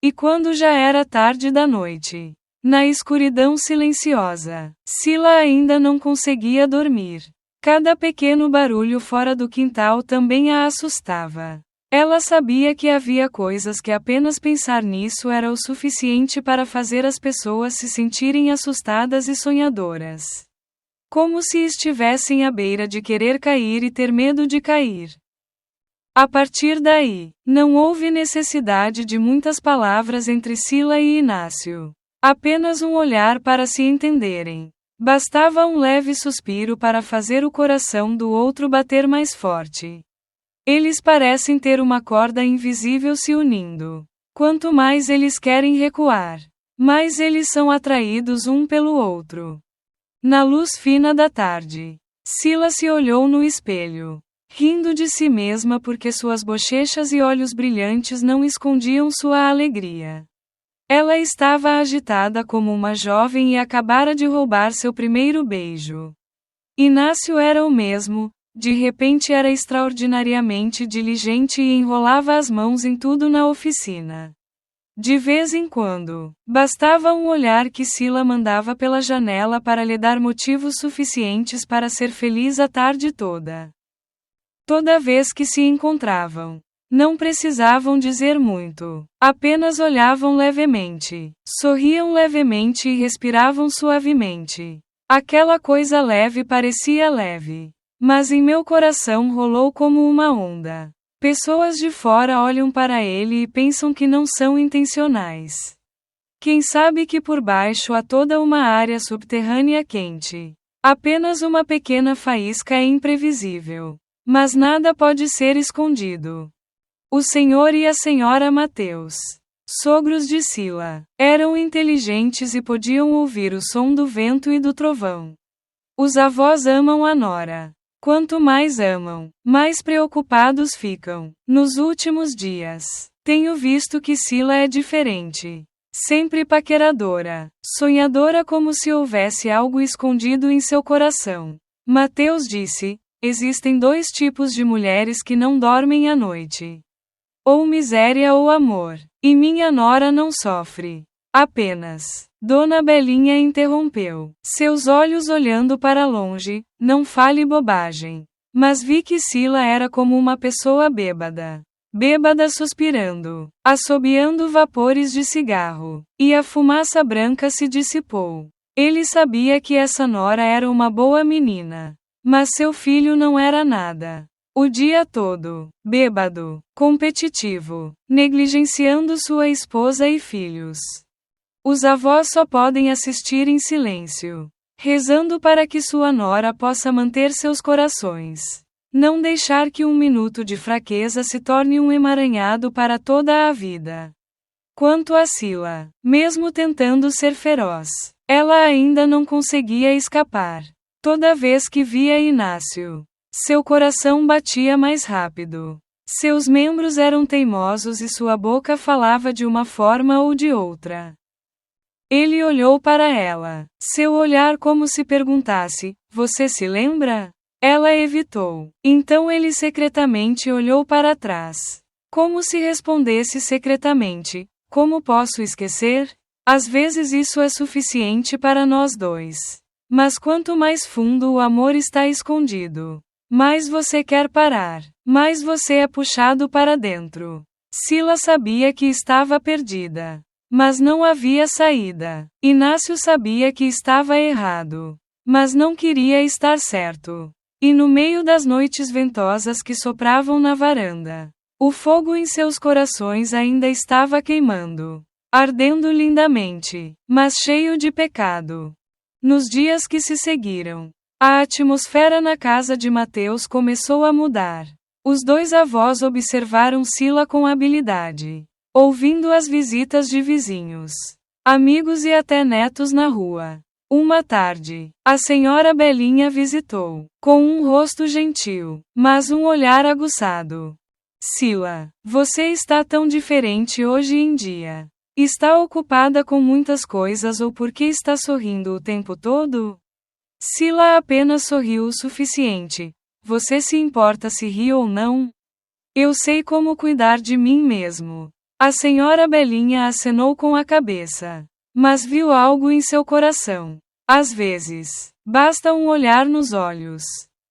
E quando já era tarde da noite, na escuridão silenciosa, Sila ainda não conseguia dormir. Cada pequeno barulho fora do quintal também a assustava. Ela sabia que havia coisas que apenas pensar nisso era o suficiente para fazer as pessoas se sentirem assustadas e sonhadoras. Como se estivessem à beira de querer cair e ter medo de cair. A partir daí, não houve necessidade de muitas palavras entre Sila e Inácio. Apenas um olhar para se entenderem. Bastava um leve suspiro para fazer o coração do outro bater mais forte. Eles parecem ter uma corda invisível se unindo. Quanto mais eles querem recuar, mais eles são atraídos um pelo outro. Na luz fina da tarde, Sila se olhou no espelho, rindo de si mesma porque suas bochechas e olhos brilhantes não escondiam sua alegria. Ela estava agitada como uma jovem e acabara de roubar seu primeiro beijo. Inácio era o mesmo, de repente era extraordinariamente diligente e enrolava as mãos em tudo na oficina. De vez em quando, bastava um olhar que Sila mandava pela janela para lhe dar motivos suficientes para ser feliz a tarde toda. Toda vez que se encontravam, não precisavam dizer muito. Apenas olhavam levemente, sorriam levemente e respiravam suavemente. Aquela coisa leve parecia leve. Mas em meu coração rolou como uma onda. Pessoas de fora olham para ele e pensam que não são intencionais. Quem sabe que por baixo há toda uma área subterrânea quente. Apenas uma pequena faísca é imprevisível. Mas nada pode ser escondido. O senhor e a senhora Mateus, sogros de Sila, eram inteligentes e podiam ouvir o som do vento e do trovão. Os avós amam a nora. Quanto mais amam, mais preocupados ficam. Nos últimos dias, tenho visto que Sila é diferente. Sempre paqueradora. Sonhadora, como se houvesse algo escondido em seu coração. Mateus disse: existem 2 tipos de mulheres que não dormem à noite. Ou miséria ou amor. E minha nora não sofre. Apenas. Dona Belinha interrompeu. Seus olhos olhando para longe. Não fale bobagem. Mas vi que Sila era como uma pessoa bêbada. Bêbada, suspirando, assobiando vapores de cigarro. E a fumaça branca se dissipou. Ele sabia que essa nora era uma boa menina. Mas seu filho não era nada. O dia todo, bêbado, competitivo, negligenciando sua esposa e filhos. Os avós só podem assistir em silêncio, rezando para que sua nora possa manter seus corações. Não deixar que um minuto de fraqueza se torne um emaranhado para toda a vida. Quanto a Sila, mesmo tentando ser feroz, ela ainda não conseguia escapar. Toda vez que via Inácio, seu coração batia mais rápido. Seus membros eram teimosos e sua boca falava de uma forma ou de outra. Ele olhou para ela, seu olhar como se perguntasse: você se lembra? Ela evitou. Então ele secretamente olhou para trás. Como se respondesse secretamente: como posso esquecer? Às vezes isso é suficiente para nós dois. Mas quanto mais fundo o amor está escondido, mais você quer parar, mais você é puxado para dentro. Sila sabia que estava perdida. Mas não havia saída. Inácio sabia que estava errado. Mas não queria estar certo. E no meio das noites ventosas que sopravam na varanda, o fogo em seus corações ainda estava queimando, ardendo lindamente, mas cheio de pecado. Nos dias que se seguiram, a atmosfera na casa de Mateus começou a mudar. Os 2 avós observaram Sila com habilidade, ouvindo as visitas de vizinhos, amigos e até netos na rua. Uma tarde, a senhora Belinha visitou, com um rosto gentil, mas um olhar aguçado. Sila, você está tão diferente hoje em dia. Está ocupada com muitas coisas ou por que está sorrindo o tempo todo? Sila apenas sorriu o suficiente. Você se importa se ri ou não? Eu sei como cuidar de mim mesmo. A senhora Belinha acenou com a cabeça. Mas viu algo em seu coração. Às vezes, basta um olhar nos olhos.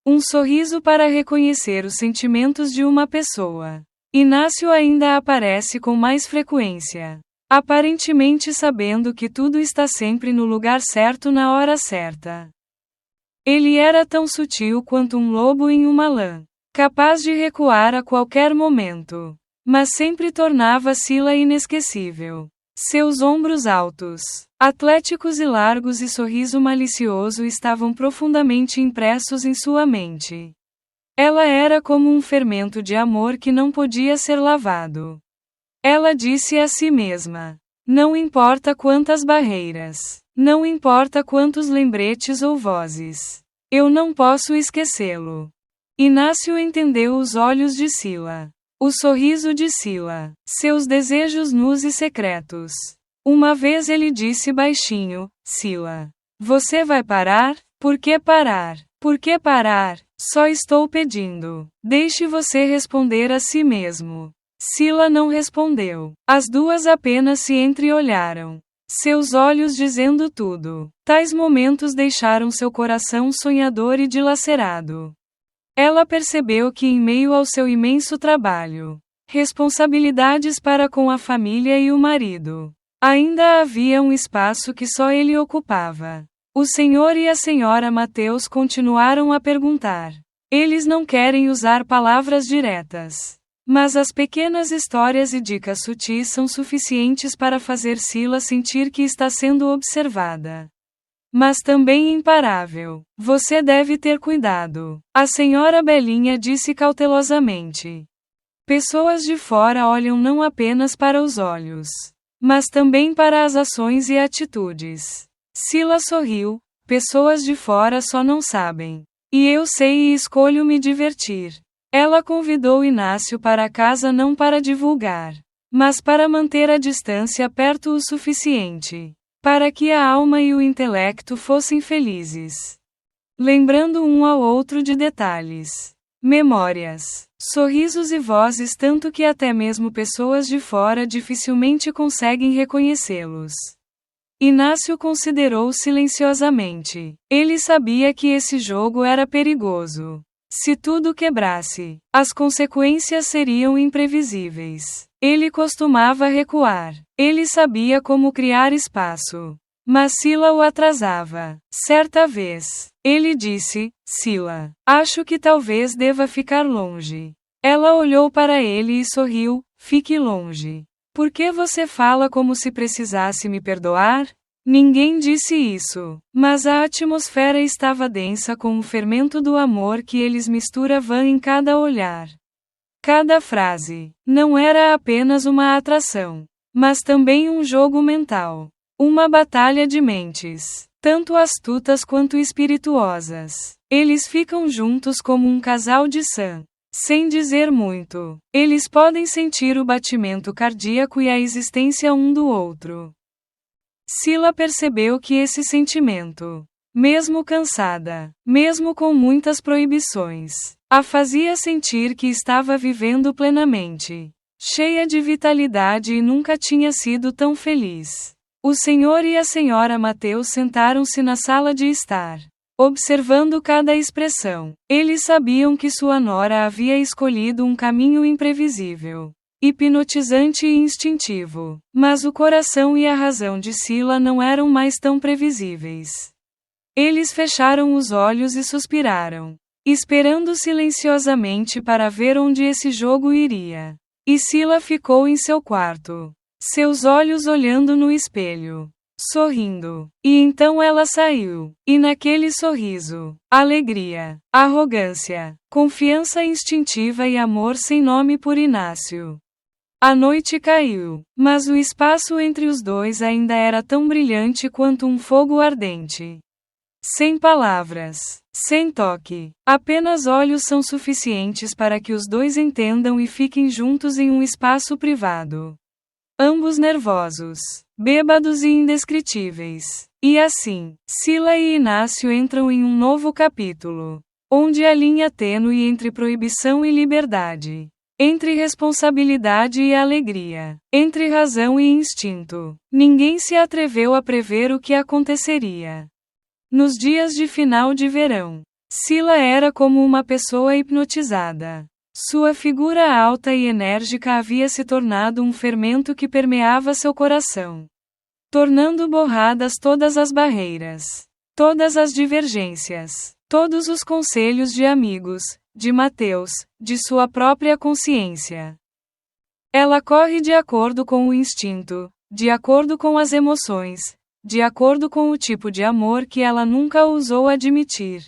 Um sorriso para reconhecer os sentimentos de uma pessoa. Inácio ainda aparece com mais frequência. Aparentemente sabendo que tudo está sempre no lugar certo na hora certa. Ele era tão sutil quanto um lobo em uma lã. Capaz de recuar a qualquer momento. Mas sempre tornava Sila inesquecível. Seus ombros altos, atléticos e largos e sorriso malicioso estavam profundamente impressos em sua mente. Ela era como um fermento de amor que não podia ser lavado. Ela disse a si mesma: não importa quantas barreiras, não importa quantos lembretes ou vozes, eu não posso esquecê-lo. Inácio entendeu os olhos de Sila. O sorriso de Sila, seus desejos nus e secretos. Uma vez ele disse baixinho: Sila, você vai parar? Por que parar? Por que parar? Só estou pedindo. Deixe você responder a si mesmo. Sila não respondeu. As duas apenas se entreolharam. Seus olhos dizendo tudo. Tais momentos deixaram seu coração sonhador e dilacerado. Ela percebeu que em meio ao seu imenso trabalho, responsabilidades para com a família e o marido, ainda havia um espaço que só ele ocupava. O senhor e a senhora Mateus continuaram a perguntar. Eles não querem usar palavras diretas. Mas as pequenas histórias e dicas sutis são suficientes para fazer Sila sentir que está sendo observada. Mas também imparável. Você deve ter cuidado. A senhora Belinha disse cautelosamente. Pessoas de fora olham não apenas para os olhos, mas também para as ações e atitudes. Sila sorriu. Pessoas de fora só não sabem. E eu sei e escolho me divertir. Ela convidou Inácio para casa não para divulgar, mas para manter a distância perto o suficiente para que a alma e o intelecto fossem felizes, lembrando um ao outro de detalhes, memórias, sorrisos e vozes, tanto que até mesmo pessoas de fora dificilmente conseguem reconhecê-los. Inácio considerou silenciosamente. Ele sabia que esse jogo era perigoso. Se tudo quebrasse, as consequências seriam imprevisíveis. Ele costumava recuar. Ele sabia como criar espaço. Mas Sila o atrasava. Certa vez, ele disse: Sila, acho que talvez deva ficar longe. Ela olhou para ele e sorriu: fique longe. Por que você fala como se precisasse me perdoar? Ninguém disse isso, mas a atmosfera estava densa com o fermento do amor que eles misturavam em cada olhar. Cada frase não era apenas uma atração, mas também um jogo mental. Uma batalha de mentes, tanto astutas quanto espirituosas. Eles ficam juntos como um casal de sã. Sem dizer muito, eles podem sentir o batimento cardíaco e a existência um do outro. Sila percebeu que esse sentimento, mesmo cansada, mesmo com muitas proibições, a fazia sentir que estava vivendo plenamente, cheia de vitalidade e nunca tinha sido tão feliz. O senhor e a senhora Mateus sentaram-se na sala de estar, observando cada expressão. Eles sabiam que sua nora havia escolhido um caminho imprevisível, hipnotizante e instintivo, mas o coração e a razão de Sila não eram mais tão previsíveis. Eles fecharam os olhos e suspiraram, esperando silenciosamente para ver onde esse jogo iria. E Sila ficou em seu quarto, seus olhos olhando no espelho, sorrindo. E então ela saiu, e naquele sorriso, alegria, arrogância, confiança instintiva e amor sem nome por Inácio. A noite caiu, mas o espaço entre os dois ainda era tão brilhante quanto um fogo ardente. Sem palavras, sem toque, apenas olhos são suficientes para que os dois entendam e fiquem juntos em um espaço privado. Ambos nervosos, bêbados e indescritíveis. E assim, Sila e Inácio entram em um novo capítulo, onde a linha tênue entre proibição e liberdade, entre responsabilidade e alegria, entre razão e instinto, ninguém se atreveu a prever o que aconteceria. Nos dias de final de verão, Sila era como uma pessoa hipnotizada. Sua figura alta e enérgica havia se tornado um fermento que permeava seu coração, tornando borradas todas as barreiras, todas as divergências, todos os conselhos de amigos, de Mateus, de sua própria consciência. Ela corre de acordo com o instinto, de acordo com as emoções, de acordo com o tipo de amor que ela nunca ousou admitir.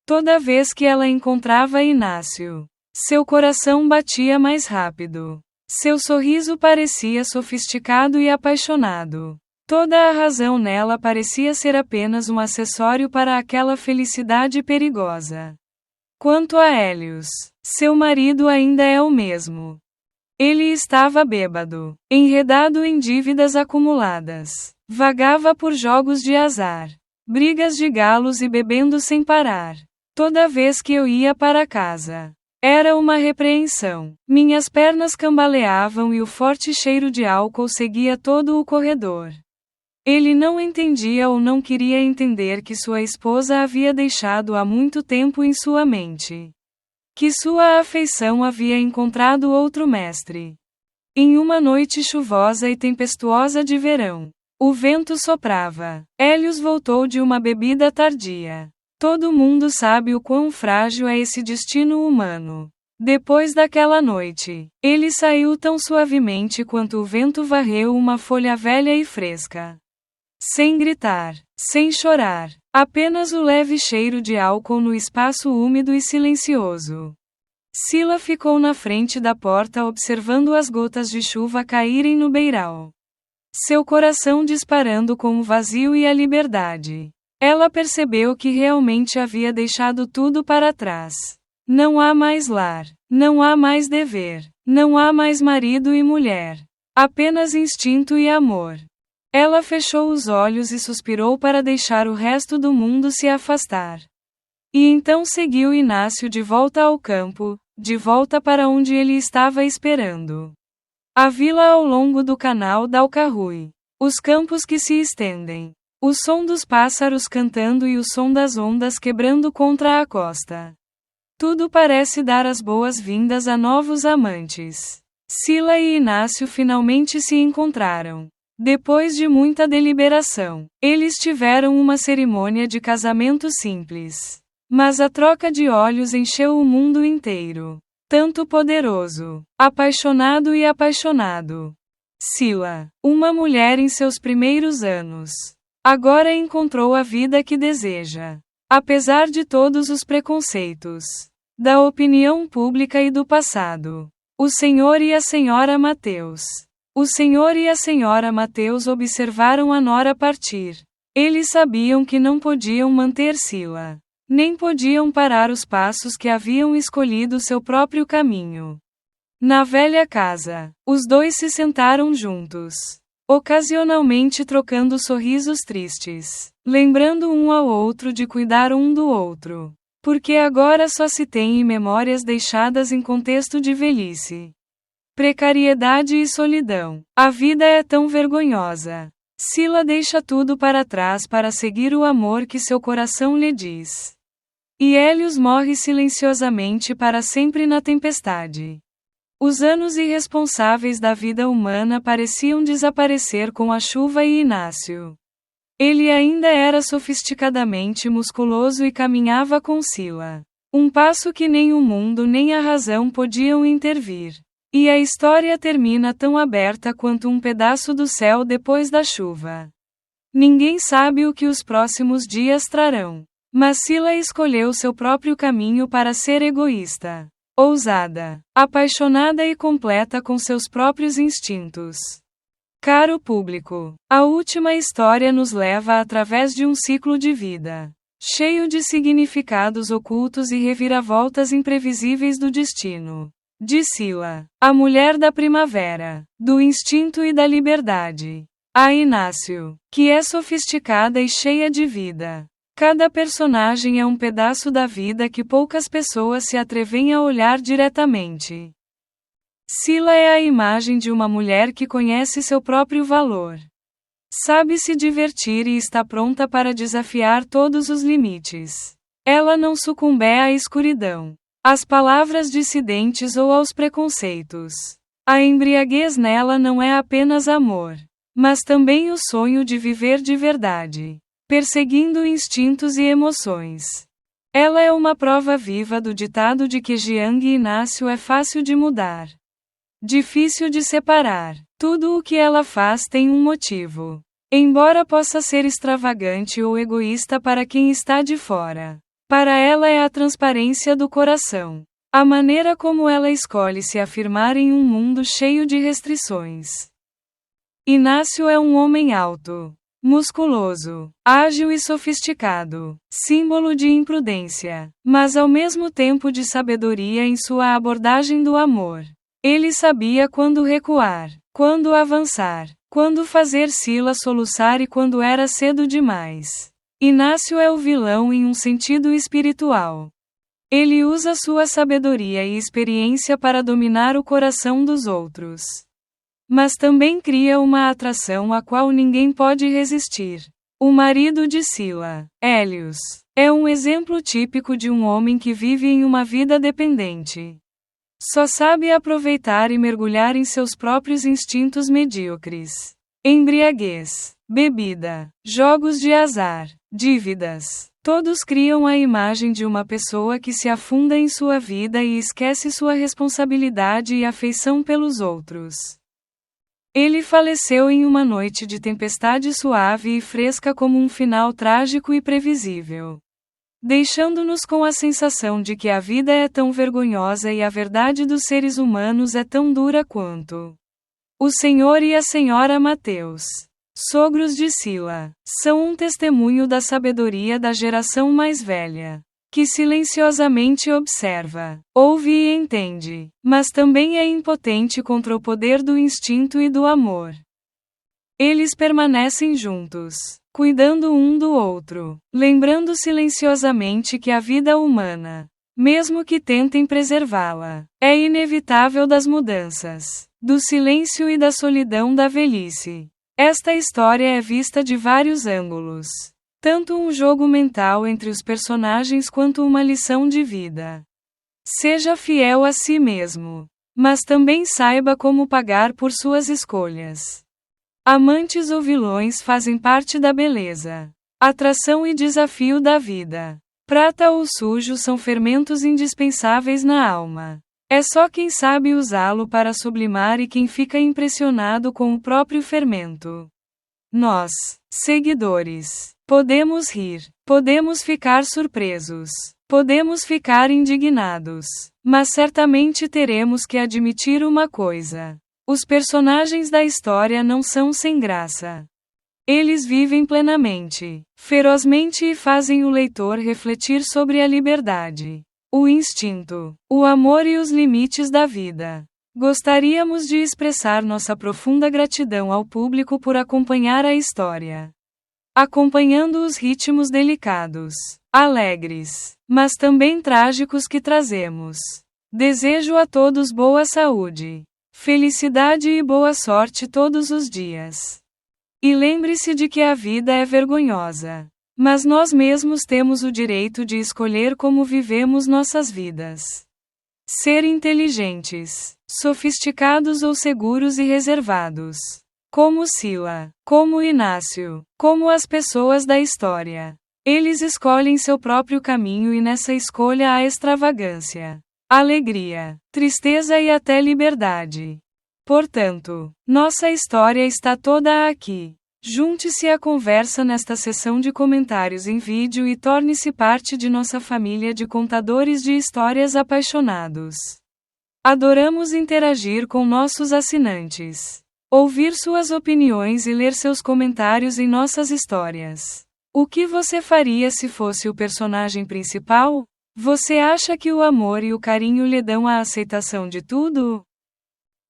Toda vez que ela encontrava Inácio, seu coração batia mais rápido. Seu sorriso parecia sofisticado e apaixonado. Toda a razão nela parecia ser apenas um acessório para aquela felicidade perigosa. Quanto a Hélios, seu marido ainda é o mesmo. Ele estava bêbado, enredado em dívidas acumuladas, vagava por jogos de azar, brigas de galos e bebendo sem parar. Toda vez que eu ia para casa, era uma repreensão. Minhas pernas cambaleavam e o forte cheiro de álcool seguia todo o corredor. Ele não entendia ou não queria entender que sua esposa havia deixado há muito tempo em sua mente. Que sua afeição havia encontrado outro mestre. Em uma noite chuvosa e tempestuosa de verão, o vento soprava. Hélios voltou de uma bebida tardia. Todo mundo sabe o quão frágil é esse destino humano. Depois daquela noite, ele saiu tão suavemente quanto o vento varreu uma folha velha e fresca. Sem gritar, sem chorar, apenas o leve cheiro de álcool no espaço úmido e silencioso. Sila ficou na frente da porta observando as gotas de chuva caírem no beiral. Seu coração disparando com o vazio e a liberdade. Ela percebeu que realmente havia deixado tudo para trás. Não há mais lar, não há mais dever, não há mais marido e mulher. Apenas instinto e amor. Ela fechou os olhos e suspirou para deixar o resto do mundo se afastar. E então seguiu Inácio de volta ao campo, de volta para onde ele estava esperando. A vila ao longo do canal Dalcarrui. Os campos que se estendem. O som dos pássaros cantando e o som das ondas quebrando contra a costa. Tudo parece dar as boas-vindas a novos amantes. Sila e Inácio finalmente se encontraram. Depois de muita deliberação, eles tiveram uma cerimônia de casamento simples. Mas a troca de olhos encheu o mundo inteiro. Tanto poderoso, apaixonado e apaixonado. Sila, uma mulher em seus primeiros anos, agora encontrou a vida que deseja. Apesar de todos os preconceitos da opinião pública e do passado. O senhor e a senhora Mateus. O senhor e a senhora Mateus observaram a nora partir. Eles sabiam que não podiam manter Sila. Nem podiam parar os passos que haviam escolhido seu próprio caminho. Na velha casa, os dois se sentaram juntos. Ocasionalmente trocando sorrisos tristes. Lembrando um ao outro de cuidar um do outro. Porque agora só se tem em memórias deixadas em contexto de velhice. Precariedade e solidão. A vida é tão vergonhosa. Sila deixa tudo para trás para seguir o amor que seu coração lhe diz. E Hélios morre silenciosamente para sempre na tempestade. Os anos irresponsáveis da vida humana pareciam desaparecer com a chuva e Inácio. Ele ainda era sofisticadamente musculoso e caminhava com Sila. Um passo que nem o mundo nem a razão podiam intervir. E a história termina tão aberta quanto um pedaço do céu depois da chuva. Ninguém sabe o que os próximos dias trarão. Mas Sila escolheu seu próprio caminho para ser egoísta, ousada, apaixonada e completa com seus próprios instintos. Caro público, a última história nos leva através de um ciclo de vida, cheio de significados ocultos e reviravoltas imprevisíveis do destino. De Sila, a mulher da primavera, do instinto e da liberdade. A Inácio, que é sofisticada e cheia de vida. Cada personagem é um pedaço da vida que poucas pessoas se atrevem a olhar diretamente. Sila é a imagem de uma mulher que conhece seu próprio valor. Sabe se divertir e está pronta para desafiar todos os limites. Ela não sucumbe à escuridão, às palavras dissidentes ou aos preconceitos. A embriaguez nela não é apenas amor, mas também o sonho de viver de verdade. Perseguindo instintos e emoções. Ela é uma prova viva do ditado de que Jiang Inácio é fácil de mudar. Difícil de separar. Tudo o que ela faz tem um motivo. Embora possa ser extravagante ou egoísta para quem está de fora. Para ela é a transparência do coração. A maneira como ela escolhe se afirmar em um mundo cheio de restrições. Inácio é um homem alto. Musculoso, ágil e sofisticado, símbolo de imprudência, mas ao mesmo tempo de sabedoria em sua abordagem do amor. Ele sabia quando recuar, quando avançar, quando fazer Sila soluçar e quando era cedo demais. Inácio é o vilão em um sentido espiritual. Ele usa sua sabedoria e experiência para dominar o coração dos outros. Mas também cria uma atração a qual ninguém pode resistir. O marido de Sila, Hélios, é um exemplo típico de um homem que vive em uma vida dependente. Só sabe aproveitar e mergulhar em seus próprios instintos medíocres. Embriaguez, bebida, jogos de azar, dívidas. Todos criam a imagem de uma pessoa que se afunda em sua vida e esquece sua responsabilidade e afeição pelos outros. Ele faleceu em uma noite de tempestade suave e fresca como um final trágico e previsível. Deixando-nos com a sensação de que a vida é tão vergonhosa e a verdade dos seres humanos é tão dura quanto. O senhor e a senhora Mateus, sogros de Sila, são um testemunho da sabedoria da geração mais velha. que silenciosamente observa, ouve e entende, mas também é impotente contra o poder do instinto e do amor. Eles permanecem juntos, cuidando um do outro, lembrando silenciosamente que a vida humana, mesmo que tentem preservá-la, é inevitável das mudanças, do silêncio e da solidão da velhice. Esta história é vista de vários ângulos. Tanto um jogo mental entre os personagens quanto uma lição de vida. Seja fiel a si mesmo, mas também saiba como pagar por suas escolhas. Amantes ou vilões fazem parte da beleza, atração e desafio da vida. Prata ou sujo são fermentos indispensáveis na alma. É só quem sabe usá-lo para sublimar e quem fica impressionado com o próprio fermento. Nós, seguidores, podemos rir, podemos ficar surpresos, podemos ficar indignados, mas certamente teremos que admitir uma coisa: os personagens da história não são sem graça. Eles vivem plenamente, ferozmente e fazem o leitor refletir sobre a liberdade, o instinto, o amor e os limites da vida. Gostaríamos de expressar nossa profunda gratidão ao público por acompanhar a história. Acompanhando os ritmos delicados, alegres, mas também trágicos que trazemos. Desejo a todos boa saúde, felicidade e boa sorte todos os dias. E lembre-se de que a vida é vergonhosa, mas nós mesmos temos o direito de escolher como vivemos nossas vidas. Ser inteligentes, sofisticados ou seguros e reservados. Como Sila, como Inácio, como as pessoas da história. Eles escolhem seu próprio caminho e nessa escolha há extravagância, alegria, tristeza e até liberdade. Portanto, nossa história está toda aqui. Junte-se à conversa nesta sessão de comentários em vídeo e torne-se parte de nossa família de contadores de histórias apaixonados. Adoramos interagir com nossos assinantes, ouvir suas opiniões e ler seus comentários em nossas histórias. O que você faria se fosse o personagem principal? Você acha que o amor e o carinho lhe dão a aceitação de tudo?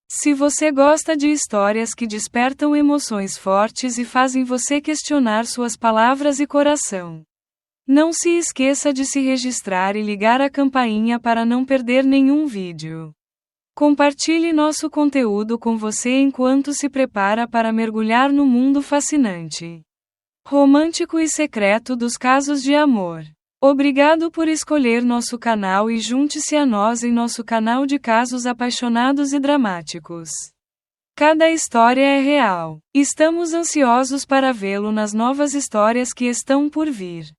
Se você gosta de histórias que despertam emoções fortes e fazem você questionar suas palavras e coração, não se esqueça de se registrar e ligar a campainha para não perder nenhum vídeo. Compartilhe nosso conteúdo com você enquanto se prepara para mergulhar no mundo fascinante, romântico e secreto dos casos de amor. Obrigado por escolher nosso canal e junte-se a nós em nosso canal de casos apaixonados e dramáticos. Cada história é real. Estamos ansiosos para vê-lo nas novas histórias que estão por vir.